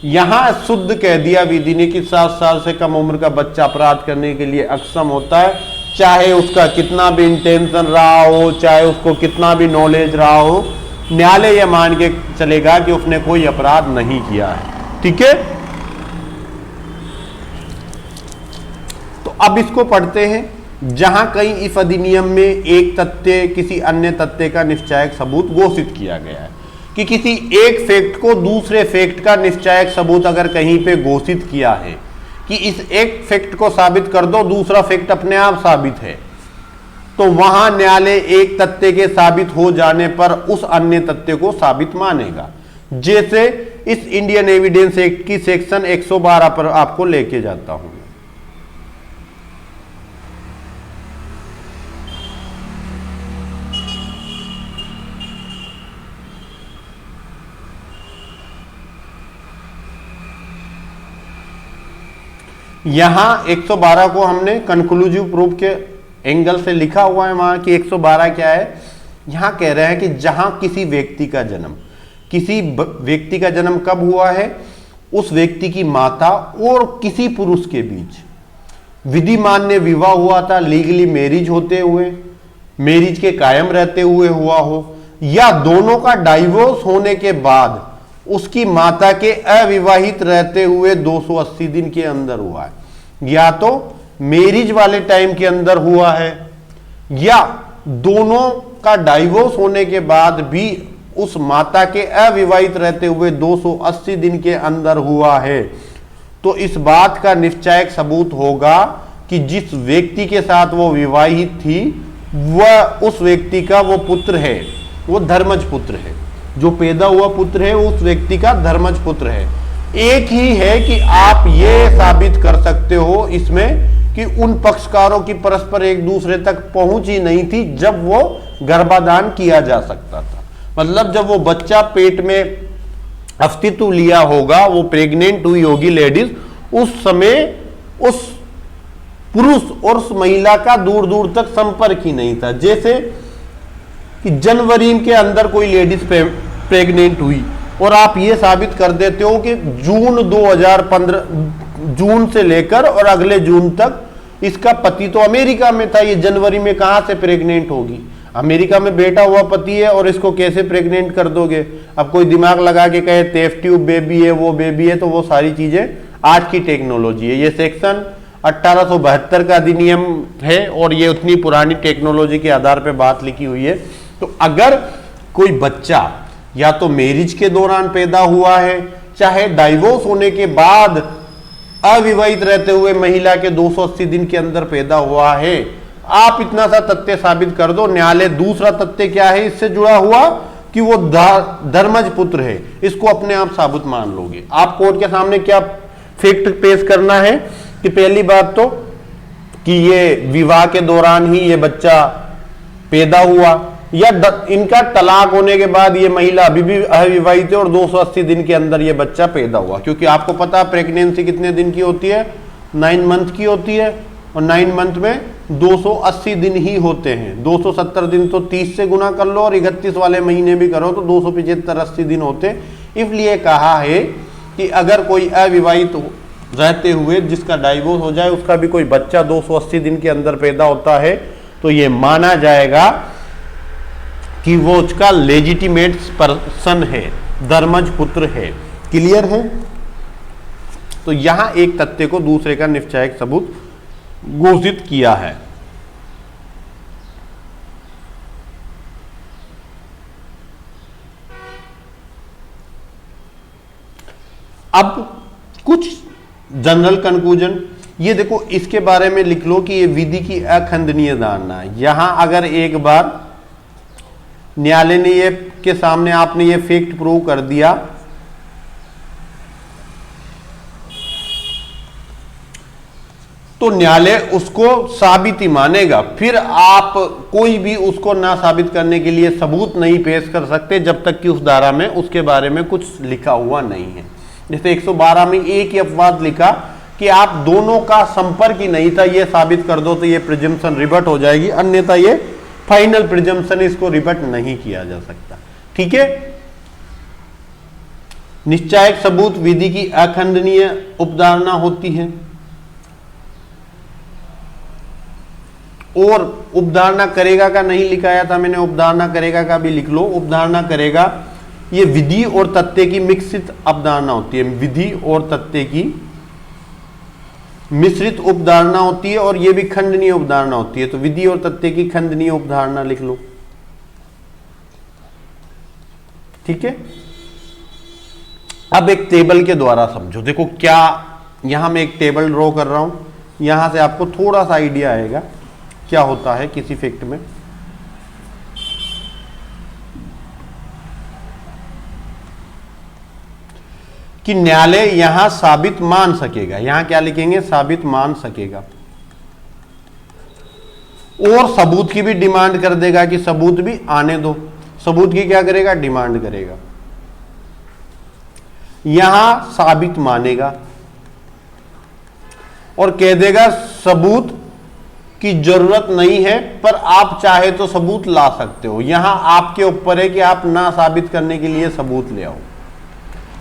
Speaker 1: यहां शुद्ध कह दिया विधि ने कि 7 साल से कम उम्र का बच्चा अपराध करने के लिए अक्षम होता है, चाहे उसका कितना भी इंटेंशन रहा हो, चाहे उसको कितना भी नॉलेज रहा हो, न्यायालय यह मान के चलेगा कि उसने कोई अपराध नहीं किया है, ठीक है। तो अब इसको पढ़ते हैं। जहां कहीं इस अधिनियम में एक तथ्य किसी अन्य तथ्य का निश्चायक सबूत घोषित किया गया है, कि किसी एक फैक्ट को दूसरे फैक्ट का निश्चायक सबूत अगर कहीं पे घोषित किया है कि इस एक फैक्ट को साबित कर दो, दूसरा फैक्ट अपने आप साबित है, तो वहां न्यायालय एक तथ्य के साबित हो जाने पर उस अन्य तथ्य को साबित मानेगा। जैसे इस इंडियन एविडेंस एक्ट की सेक्शन 112 पर आपको लेके जाता हूं। यहां 112 को हमने कंक्लूसिव प्रूफ के एंगल से लिखा हुआ है। वहां की 112 क्या है? यहां कह रहे हैं कि जहां किसी व्यक्ति का जन्म, किसी व्यक्ति का जन्म कब हुआ है? उस व्यक्ति की माता और किसी पुरुष के बीच विधि मान्य विवाह हुआ था, लीगली मैरिज होते हुए, मैरिज के कायम रहते हुए हुआ हो, या दोनों का डाइवोर्स होने के बाद उसकी माता के अविवाहित रहते हुए 280 दिन के अंदर हुआ है, या तो मैरिज वाले टाइम के अंदर हुआ है, या दोनों का डाइवोर्स होने के बाद भी उस माता के अविवाहित रहते हुए 280 दिन के अंदर हुआ है, तो इस बात का निश्चायक सबूत होगा कि जिस व्यक्ति के साथ वो विवाहित थी वह उस व्यक्ति का वो पुत्र है, वो धर्मज पुत्र है, जो पैदा हुआ पुत्र है उस व्यक्ति का धर्मज पुत्र है। एक ही है कि आप ये साबित कर सकते हो इसमें कि उन पक्षकारों की परस्पर एक दूसरे तक पहुंच ही नहीं थी जब वो गर्भाधान किया जा सकता था। मतलब जब वो बच्चा पेट में अस्तित्व लिया होगा, वो प्रेग्नेंट हुई होगी लेडीज, उस समय उस पुरुष और उस महिला का दूर दूर तक संपर्क ही नहीं था। जैसे कि जनवरी के अंदर कोई लेडीज प्रेग्नेंट हुई और आप ये साबित कर देते हो कि जून 2015 जून से लेकर और अगले जून तक इसका पति तो अमेरिका में था, ये जनवरी में कहां से प्रेग्नेंट होगी? अमेरिका में बेटा हुआ पति है और इसको कैसे प्रेग्नेंट कर दोगे? अब कोई दिमाग लगा के कहे टेस्ट ट्यूब बेबी है, वो बेबी है, तो वो सारी चीजें आज की टेक्नोलॉजी है। ये सेक्शन 1872 का अधिनियम है और ये उतनी पुरानी टेक्नोलॉजी के आधार पर बात लिखी हुई है। तो अगर कोई बच्चा या तो मैरिज के दौरान पैदा हुआ है, चाहे डाइवोर्स होने के बाद अविवाहित रहते हुए महिला के 280 दिन के अंदर पैदा हुआ है, आप इतना सा तथ्य साबित कर दो। न्यायालय दूसरा तथ्य क्या है इससे जुड़ा हुआ कि वो धर्मज पुत्र है, इसको अपने आप साबित मान लोगे। आप कोर्ट के सामने क्या फैक्ट पेश करना है कि पहली बात तो कि ये विवाह के दौरान ही ये बच्चा पैदा हुआ, या इनका तलाक होने के बाद ये महिला अभी भी अविवाहित है और 280 दिन के अंदर ये बच्चा पैदा हुआ। क्योंकि आपको पता है प्रेगनेंसी कितने दिन की होती है? 9 मंथ की होती है, और 9 मंथ में 280 दिन ही होते हैं। 270 दिन तो 30 से गुना कर लो और 31 वाले महीने भी करो तो 275-80 दिन होते। इसलिए कहा है कि अगर कोई अविवाहित रहते हुए जिसका डाइवोर्स हो जाए उसका भी कोई बच्चा 280 दिन के अंदर पैदा होता है तो ये माना जाएगा कि वो उसका लेजिटिमेट पर्सन है, धर्मज पुत्र है। क्लियर है? तो यहां एक तथ्य को दूसरे का निश्चायक सबूत घोषित किया है। अब कुछ जनरल कंक्लूजन, ये देखो इसके बारे में लिख लो कि ये विधि की अखंडनीय धारणा है। यहां अगर एक बार न्यायालय ने ये के सामने आपने ये फैक्ट प्रूव कर दिया तो न्यायालय उसको साबित ही मानेगा, फिर आप कोई भी उसको ना साबित करने के लिए सबूत नहीं पेश कर सकते जब तक कि उस धारा में उसके बारे में कुछ लिखा हुआ नहीं है। जैसे 112 में एक ही अपवाद लिखा कि आप दोनों का संपर्क ही नहीं था, ये साबित कर दो तो ये प्रिजम्पशन रिबट हो जाएगी, अन्यथा ये फाइनल प्रिजम्पशन, इसको रिबट नहीं किया जा सकता। ठीक है, निश्चायक सबूत विधि की अखंडनीय उपधारणा होती है और उपधारणा करेगा का नहीं लिखाया था मैंने, उपधारणा करेगा का भी लिख लो। उपधारणा करेगा ये विधि और तथ्य की मिश्रित अवधारणा होती है, विधि और तथ्य की मिश्रित उपधारणा होती है और ये भी खंडनीय उपधारणा होती है। तो विधि और तथ्य की खंडनीय उपधारणा लिख लो। ठीक है, अब एक टेबल के द्वारा समझो। देखो क्या, यहां मैं एक टेबल ड्रॉ कर रहा हूं, यहां से आपको थोड़ा सा आइडिया आएगा क्या होता है किसी फैक्ट में। कि न्यायालय यहां साबित मान सकेगा, यहां क्या लिखेंगे, साबित मान सकेगा, और सबूत की भी डिमांड कर देगा कि सबूत भी आने दो। सबूत की क्या करेगा, डिमांड करेगा। यहां साबित मानेगा और कह देगा सबूत की जरूरत नहीं है, पर आप चाहे तो सबूत ला सकते हो। यहां आपके ऊपर है कि आप ना साबित करने के लिए सबूत ले आओ।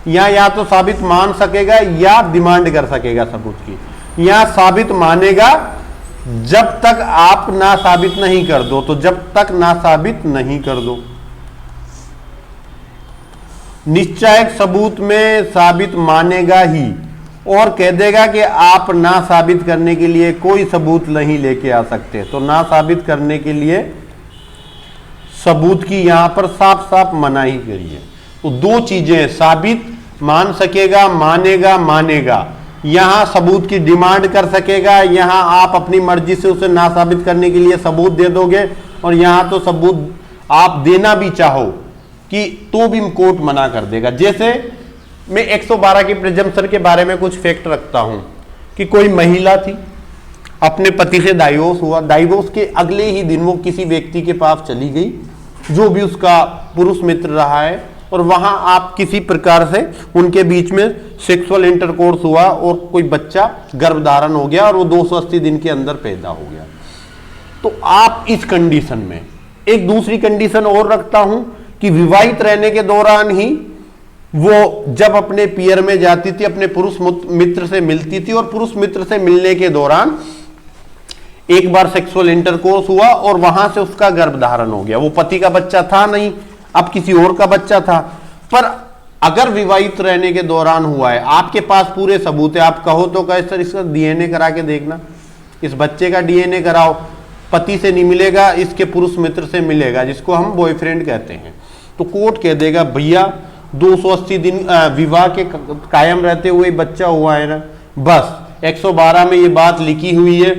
Speaker 1: या तो साबित मान सकेगा या डिमांड कर सकेगा सबूत की। यहां साबित मानेगा जब तक आप ना साबित नहीं कर दो, तो जब तक ना साबित नहीं कर दो। निश्चायक सबूत में साबित मानेगा ही और कह देगा कि आप ना साबित करने के लिए कोई सबूत नहीं लेके आ सकते। तो ना साबित करने के लिए सबूत की यहां पर साफ साफ मनाही करी है। तो दो चीजें, साबित मान सकेगा, मानेगा, मानेगा। यहां सबूत की डिमांड कर सकेगा, यहां आप अपनी मर्जी से उसे ना साबित करने के लिए सबूत दे दोगे, और यहां तो सबूत आप देना भी चाहो कि तो भी कोर्ट मना कर देगा। जैसे मैं 112 की प्रिजम्पशन के बारे में कुछ फैक्ट रखता हूं कि कोई महिला थी, अपने पति से डाइवोर्स हुआ, डाइवोर्स के अगले ही दिन वो किसी व्यक्ति के पास चली गई जो भी उसका पुरुष मित्र रहा है, और वहां आप किसी प्रकार से उनके बीच में सेक्सुअल इंटरकोर्स हुआ और कोई बच्चा गर्भधारण हो गया और वो 280 दिन के अंदर पैदा हो गया। तो आप इस कंडीशन में एक दूसरी कंडीशन और रखता हूं कि विवाहित रहने के दौरान ही वो जब अपने पियर में जाती थी, अपने पुरुष मित्र से मिलती थी, और पुरुष मित्र से मिलने के दौरान एक बार सेक्सुअल इंटरकोर्स हुआ और वहां से उसका गर्भधारण हो गया। वो पति का बच्चा था नहीं, अब किसी और का बच्चा था। पर अगर विवाहित रहने के दौरान हुआ है, आपके पास पूरे सबूत है, आप कहो तो कहे सर इसका डीएनए करा के देखना, इस बच्चे का डीएनए कराओ, पति से नहीं मिलेगा, इसके पुरुष मित्र से मिलेगा, जिसको हम बॉयफ्रेंड कहते हैं। तो कोर्ट कह देगा भैया 280 दिन विवाह के कायम रहते हुए बच्चा हुआ है ना, बस 112 में ये बात लिखी हुई है,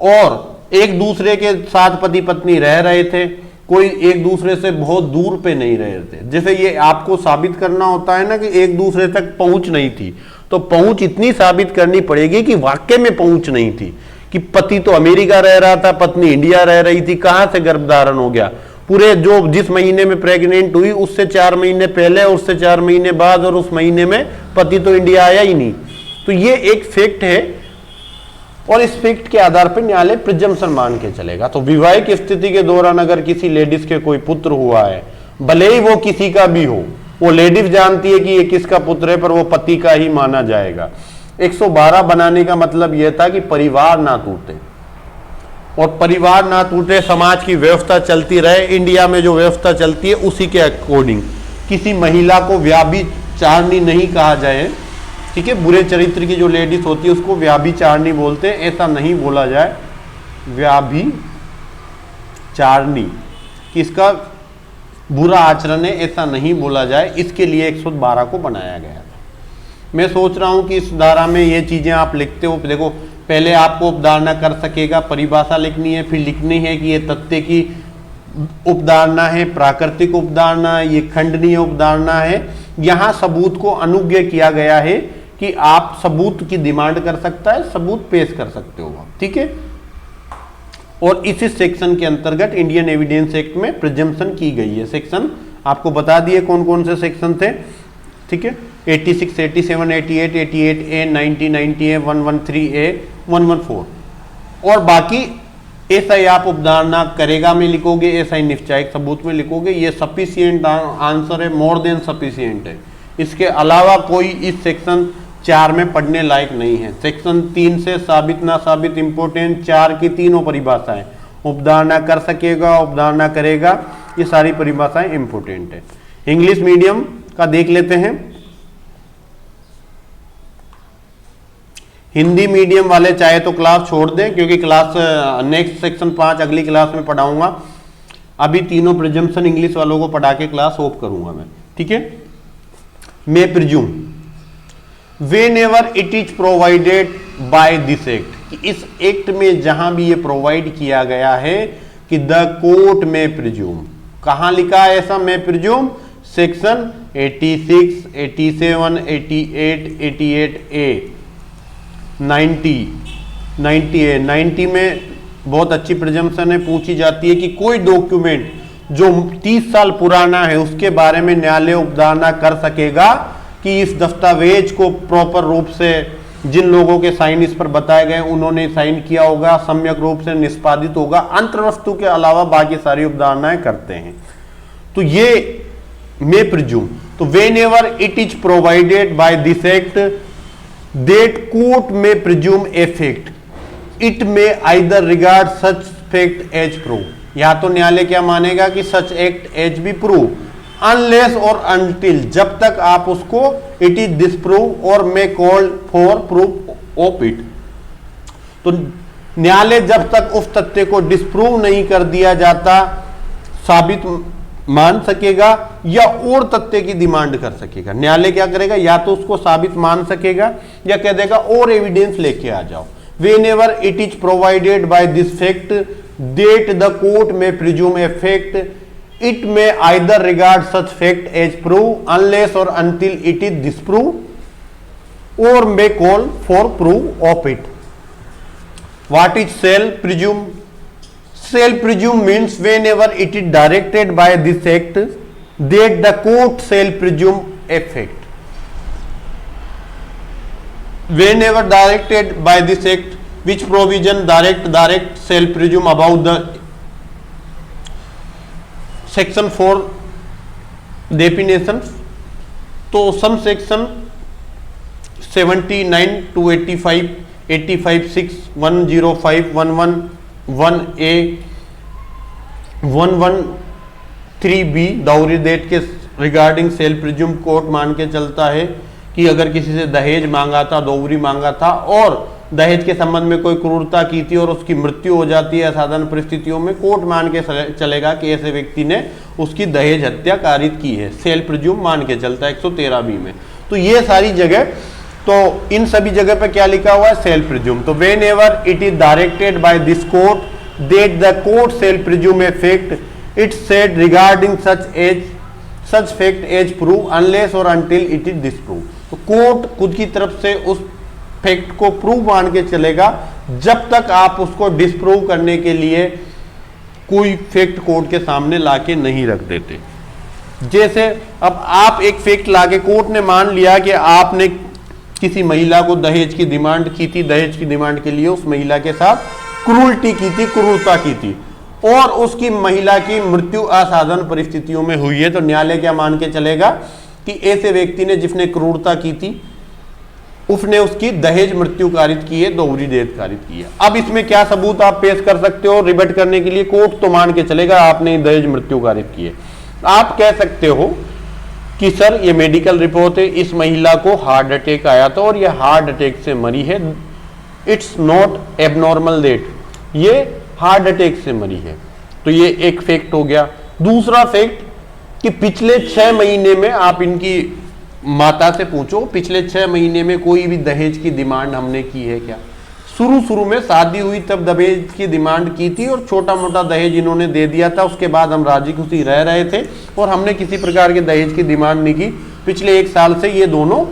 Speaker 1: और एक दूसरे के साथ पति पत्नी रह रहे थे, कोई एक दूसरे से बहुत दूर पे नहीं रहे थे। जैसे ये आपको साबित करना होता है ना कि एक दूसरे तक पहुंच नहीं थी, तो पहुंच इतनी साबित करनी पड़ेगी कि वाकई में पहुंच नहीं थी, कि पति तो अमेरिका रह रहा था, पत्नी इंडिया रह रही थी, कहां से गर्भधारण हो गया। पूरे जो जिस महीने में प्रेग्नेंट हुई उससे 4 महीने पहले, उससे 4 महीने बाद, और उस महीने में पति तो इंडिया आया ही नहीं। तो ये एक फैक्ट है और इस फैक्ट के आधार पर न्यायालय प्रिजम्पशन मान के चलेगा। तो वैवाहिक स्थिति के दौरान अगर किसी लेडीज के कोई पुत्र हुआ है, भले ही वो किसी का भी हो, वो लेडीज जानती है कि ये किसका पुत्र है, पर वो पति का ही माना जाएगा। 112 बनाने का मतलब यह था कि परिवार ना टूटे, और परिवार ना टूटे, समाज की व्यवस्था चलती रहे। इंडिया में जो व्यवस्था चलती है उसी के अकॉर्डिंग किसी महिला को व्यभिचारिणी नहीं कहा जाए, ठीक है, बुरे चरित्र की जो लेडीज होती है उसको व्याभिचारणी बोलते हैं, ऐसा नहीं बोला जाए व्याभिचारणी, किसका बुरा आचरण है ऐसा नहीं बोला जाए, इसके लिए 112 को बनाया गया था। मैं सोच रहा हूं कि इस धारा में ये चीजें आप लिखते हो, देखो पहले आपको उपधारणा कर सकेगा, परिभाषा लिखनी है, फिर लिखनी है कि ये तथ्य की उपधारणा है, प्राकृतिक उपधारणा है, ये खंडनीय उपधारणा है। यहां सबूत को अनुज्ञा किया गया है कि आप सबूत की डिमांड कर सकता है, सबूत पेश कर सकते हो, ठीक है। और इसी सेक्शन के अंतर्गत इंडियन एविडेंस एक्ट में प्रिजम्पशन की गई है। सेक्शन आपको बता दिए कौन कौन से सेक्शन थे, ठीक है, 86, 87, 88, 88A, 90, 90A, 113A, 114। और बाकी ऐसा ही आप उपधारणा करेगा में लिखोगे, ऐसा ही निश्चायक सबूत में लिखोगे, ये सफिशिएंट आंसर है, मोर देन सफिशिएंट है। इसके अलावा कोई इस सेक्शन 4 में पढ़ने लायक नहीं है। सेक्शन 3 से साबित ना साबित इंपोर्टेंट, 4 की तीनों परिभाषाएं, उपधारणा कर सकेगा, उपधारणा करेगा, ये सारी परिभाषाएं इंपोर्टेंट है। इंग्लिश मीडियम का देख लेते हैं। हिंदी मीडियम वाले चाहे तो क्लास छोड़ दें, क्योंकि क्लास नेक्स्ट सेक्शन 5 अगली क्लास में पढ़ाऊंगा। अभी तीनों प्रिजम्पशन इंग्लिश वालों को पढ़ा के क्लास ऑफ करूंगा मैं, ठीक है। मैं presume whenever it is provided by this act, इस एक्ट में जहां भी ये प्रोवाइड किया गया है कि द कोर्ट में प्रिज्यूम, कहां लिखा है ऐसा मैं प्रिज्यूम, सेक्शन 86, 87, 88, 88A, 90, 90A, 90 में बहुत अच्छी प्रिजम्पशन है, पूछी जाती है कि कोई डॉक्यूमेंट जो 30 साल पुराना है उसके बारे में न्यायालय उपधारणा कर सकेगा कि इस दस्तावेज को प्रॉपर रूप से जिन लोगों के साइन इस पर बताए गए उन्होंने साइन किया होगा, सम्यक रूप से निष्पादित होगा, अंतर्वस्तु के अलावा बाकी सारी उपधारणाएं करते हैं। तो ये मे प्रिज्यूम, तो whenever it is provided by this act that court में presume a fact, it may either regard such fact as prove, या तो न्यायालय क्या मानेगा कि such act as be prove, unless और अनटिल, जब तक आप उसको इट इज डिसप्रूव और may call for proof of it. तो न्यायालय जब तक उस तथ्य को डिसप्रूव नहीं कर दिया जाता साबित मान सकेगा या और तथ्य की डिमांड कर सकेगा। न्यायालय क्या करेगा, या तो उसको साबित मान सकेगा या कह देगा और एविडेंस लेके आ जाओ। Whenever it is provided by this fact that the court में presume a fact, it may either regard such fact as proof unless or until it is disproved or may call for proof of it. What is shall presume? Shall presume means whenever it is directed by this act that the court shall presume a fact. Whenever directed by this act, which provision direct shall presume about the section 4 definition, तो some section 79 to 85, 85 6, 105, 11, 1A, 113B dowry death के regarding shall presume court मान के चलता है कि अगर किसी से दहेज मांगा था, दौरी मांगा था और दहेज के संबंध में कोई क्रूरता की थी और उसकी मृत्यु हो जाती है असाधारण परिस्थितियों में, कोर्ट मान के चलेगा कि ऐसे व्यक्ति ने उसकी दहेज हत्या कारित की है, सेल प्रिज्यूम मान के चलता है 113B में। तो ये सारी जगह, तो इन सभी जगह पे क्या लिखा हुआ है, सेल प्रिज्यूम। तो whenever it is directed by this court that the court shall presume a fact it said regarding such fact as prove unless और अनटिल इट इज डिसप्रूव। तो कोर्ट खुद की तरफ से उस फैक्ट को प्रूव मान के चलेगा जब तक आप उसको डिसप्रूव करने के लिए कोई फैक्ट कोर्ट के सामने लाके नहीं रख देते। जैसे अब आप एक फैक्ट लाके कोर्ट ने मान लिया कि आपने किसी महिला को दहेज की डिमांड की थी, दहेज की डिमांड के लिए उस महिला के साथ क्रूरता की थी, क्रूरता की थी और उसकी महिला की मृत्यु असाधारण परिस्थितियों में हुई है, तो न्यायालय क्या मान के चलेगा कि ऐसे व्यक्ति ने जिसने क्रूरता की थी उसने उसकी दहेज मृत्यु कारित की है, दोहरी डेथ कारित की है। अब इसमें क्या सबूत आप पेश कर सकते हो रिबट करने के लिए, कोर्ट तो मान के चलेगा आपने दहेज मृत्यु कारित की है। आप कह सकते हो कि सर ये मेडिकल रिपोर्ट है, इस महिला को हार्ट अटैक आया था और ये हार्ट अटैक से मरी है, इट्स नॉट एबनॉर्मल डेट, ये हार्ट अटैक से मरी है। तो ये एक फैक्ट हो गया। दूसरा फैक्ट कि पिछले 6 महीने में आप इनकी माता से पूछो, पिछले 6 महीने में कोई भी दहेज की डिमांड हमने की है क्या? शुरू में शादी हुई तब दहेज की डिमांड की थी और छोटा मोटा दहेज इन्होंने दे दिया था, उसके बाद हम राजी खुशी रह रहे थे और हमने किसी प्रकार के दहेज की डिमांड नहीं की। पिछले 1 साल से ये दोनों,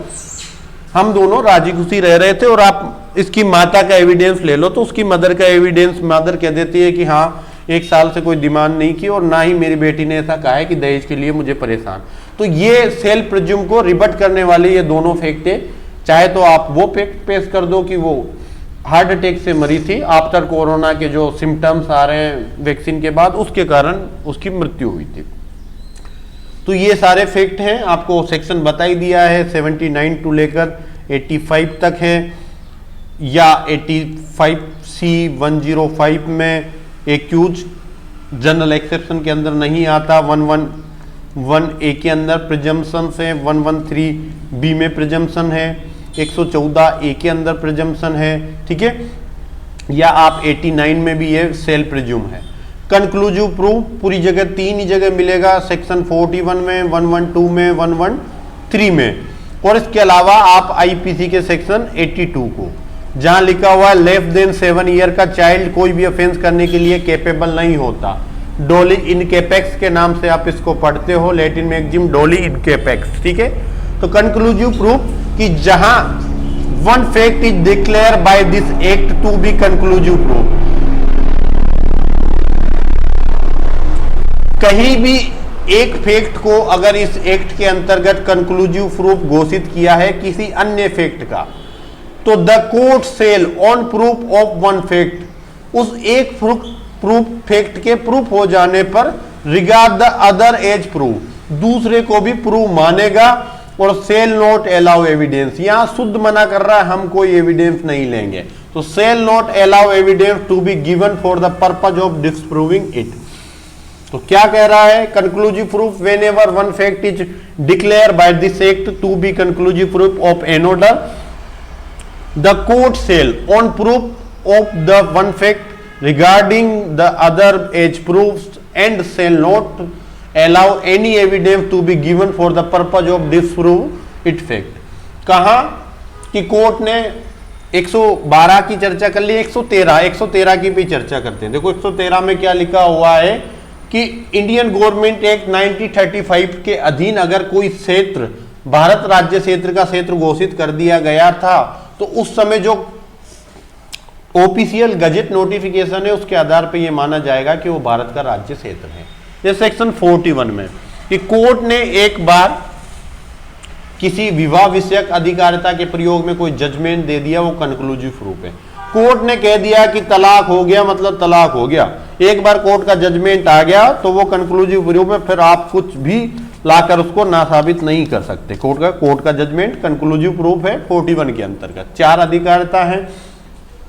Speaker 1: हम दोनों राजी खुशी रह रहे थे। और आप इसकी माता का एविडेंस ले लो तो उसकी मदर का एविडेंस, मदर कह देती है कि हाँ 1 साल से कोई डिमांड नहीं की और ना ही मेरी बेटी ने ऐसा कहा है कि दहेज के लिए मुझे परेशान। तो ये सेल्फ प्रिज्यूम को रिबट करने वाले ये दोनों फैक्ट है। चाहे तो आप वो फैक्ट पेश कर दो कि वो हार्ट अटैक से मरी थी आफ्टर कोरोना के जो सिम्टम्स आ रहे हैं वैक्सीन के बाद, उसके कारण उसकी मृत्यु हुई थी। तो ये सारे फैक्ट हैं, आपको सेक्शन बता ही दिया है। 79 टू लेकर 85 तक है, या 85C105 में एक्यूज जनरल एक्सेप्शन के अंदर नहीं आता। 111A के अंदर प्रिजम्पशन है, 113B में प्रिजम्पशन है, 114A के अंदर प्रिजम्पशन है, ठीक है। या आप 89 में भी ये सेल्फ प्रिज्यूम है। कंक्लूसिव प्रूफ पूरी जगह 3 ही जगह मिलेगा, सेक्शन 41 में, 112 में, 113 में। और इसके अलावा आप आईपीसी के सेक्शन 82 को, जहां लिखा हुआ है लेस देन 7 ईयर का चाइल्ड कोई भी ऑफेंस करने के लिए कैपेबल नहीं होता। डोली इनकेपेक्स के नाम से आप इसको पढ़ते हो, लैटिन में एक्जिम डोली इनकेपेक्स, ठीक है। तो कंक्लूसिव प्रूफ कि जहां one fact is declare by this act to be conclusive proof, कहीं भी एक फैक्ट को अगर इस एक्ट के अंतर्गत कंक्लूसिव प्रूफ घोषित किया है किसी अन्य फैक्ट का, तो the court shall on proof of one fact, उस एक प्रूफ फैक्ट के प्रूफ हो जाने पर regard the other as proof, दूसरे को भी प्रूफ मानेगा। और सेल नॉट अलाउ एविडेंस, यहां शुद्ध मना कर रहा है, हम कोई एविडेंस नहीं लेंगे। तो shall not allow evidence to be given for the purpose of disproving it. तो क्या कह रहा है? Conclusive proof whenever one fact is declare by this act to be conclusive proof of another, the court shall on proof of the one fact regarding the other as proofs and shall not allow any evidence to be given for the purpose of disprove it fact। कहा कि court ने 112 की चर्चा कर ली, 113 की भी चर्चा करते हैं। देखो 113 में क्या लिखा हुआ है कि इंडियन गवर्नमेंट एक्ट 1935 के अधीन अगर कोई क्षेत्र भारत राज्य क्षेत्र का क्षेत्र घोषित कर दिया गया था, तो उस समय जो ऑफिशियल गजेट नोटिफिकेशन है उसके आधार पर यह माना जाएगा कि वो भारत का राज्य क्षेत्र है। ये सेक्शन 41 में कि कोर्ट ने एक बार किसी विवाह विषयक अधिकारिता के प्रयोग में कोई जजमेंट दे दिया, वो कंक्लूसिव प्रूफ है। कोर्ट ने कह दिया कि तलाक हो गया मतलब तलाक हो गया, एक बार कोर्ट का जजमेंट आ गया तो वो कंक्लूसिव प्रूफ है, फिर आप कुछ भी लाकर उसको नासाबित नहीं कर सकते। कोर्ट का जजमेंट कंक्लूसिव प्रूफ है। 41 के अंतर्गत 4 अधिकारिता है,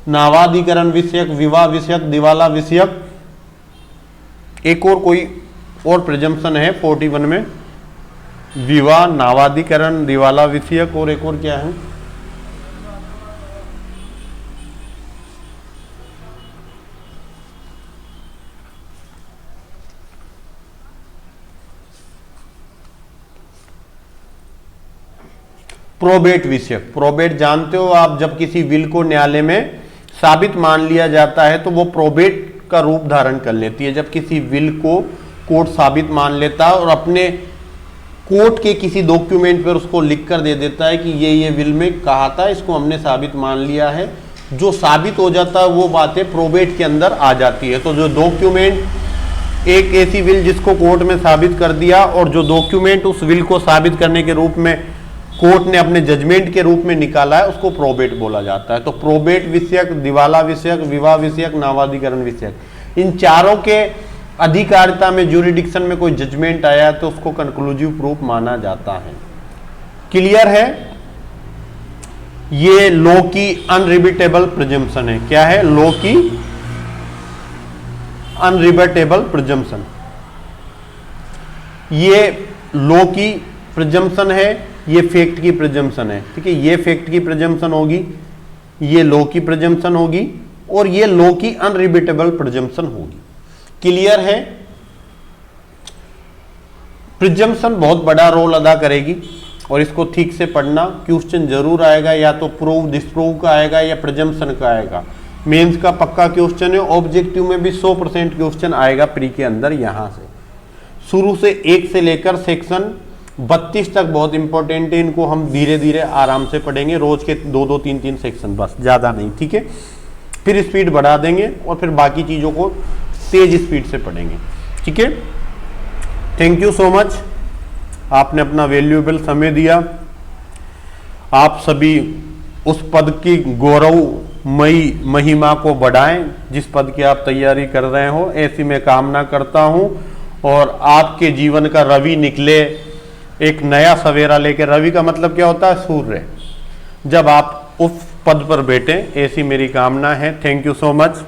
Speaker 1: नावाधिकरण विषयक, विवाह विषयक, दिवाला विषयक, एक और कोई और प्रिजम्पशन है 41 में, विवाह, नावाधिकरण, दिवाला विषयक, और एक और क्या है? प्रोबेट विषयक। प्रोबेट जानते हो आप, जब किसी विल को न्यायालय में साबित मान लिया जाता है तो वो प्रोबेट का रूप धारण कर लेती है। जब किसी विल को कोर्ट साबित मान लेता है और अपने कोर्ट के किसी डॉक्यूमेंट पर उसको लिख कर दे देता है कि ये विल में कहा था, इसको हमने साबित मान लिया है, जो साबित हो जाता है वो बातें प्रोबेट के अंदर आ जाती है। तो जो डॉक्यूमेंट, एक ऐसी विल जिसको कोर्ट में साबित कर दिया और जो डॉक्यूमेंट उस विल को साबित करने के रूप में कोर्ट ने अपने जजमेंट के रूप में निकाला है, उसको प्रोबेट बोला जाता है। तो प्रोबेट विषयक, दिवाला विषयक, विवाह विषयक, नावाधिकरण विषयक, इन चारों के अधिकारिता में, ज्यूरिडिक्शन में कोई जजमेंट आया है तो उसको कंक्लूसिव प्रूफ माना जाता है। क्लियर है? ये लॉ की अनरिबिटेबल प्रिजम्पशन है। क्या है? लॉ की अनरिबिटेबल प्रिजम्पशन। ये लॉ की प्रिजम्पशन है, ये फैक्ट की प्रिजम्पशन है, ठीक है। ये फैक्ट की प्रिजम्पशन होगी, ये लॉ की प्रिजम्पशन होगी, और ये लॉ की अनरिबेटेबल प्रिजम्पशन होगी। क्लियर है? प्रिजम्पशन बहुत बड़ा रोल अदा करेगी और इसको ठीक से पढ़ना। क्वेश्चन जरूर आएगा, या तो प्रूव डिस्प्रूव का आएगा या प्रिजम्पशन का आएगा। मेंस का पक्का क्वेश्चन है, ऑब्जेक्टिव में भी 100% क्वेश्चन आएगा प्री के अंदर। यहां से शुरू से 1 से लेकर सेक्शन 32 तक बहुत इंपॉर्टेंट है, इनको हम धीरे धीरे आराम से पढ़ेंगे, रोज के 2-2 3-3 सेक्शन, बस ज्यादा नहीं, ठीक है। फिर स्पीड बढ़ा देंगे और फिर बाकी चीजों को तेज स्पीड से पढ़ेंगे, ठीक है। थैंक यू सो मच, आपने अपना वैल्यूएबल समय दिया। आप सभी उस पद की गौरवमयी महिमा को बढ़ाएं जिस पद की आप तैयारी कर रहे हो, ऐसी मैं कामना करता हूं। और आपके जीवन का रवि निकले, एक नया सवेरा लेके। रवि का मतलब क्या होता है? सूर्य। जब आप उस पद पर बैठे, ऐसी मेरी कामना है। Thank you so much.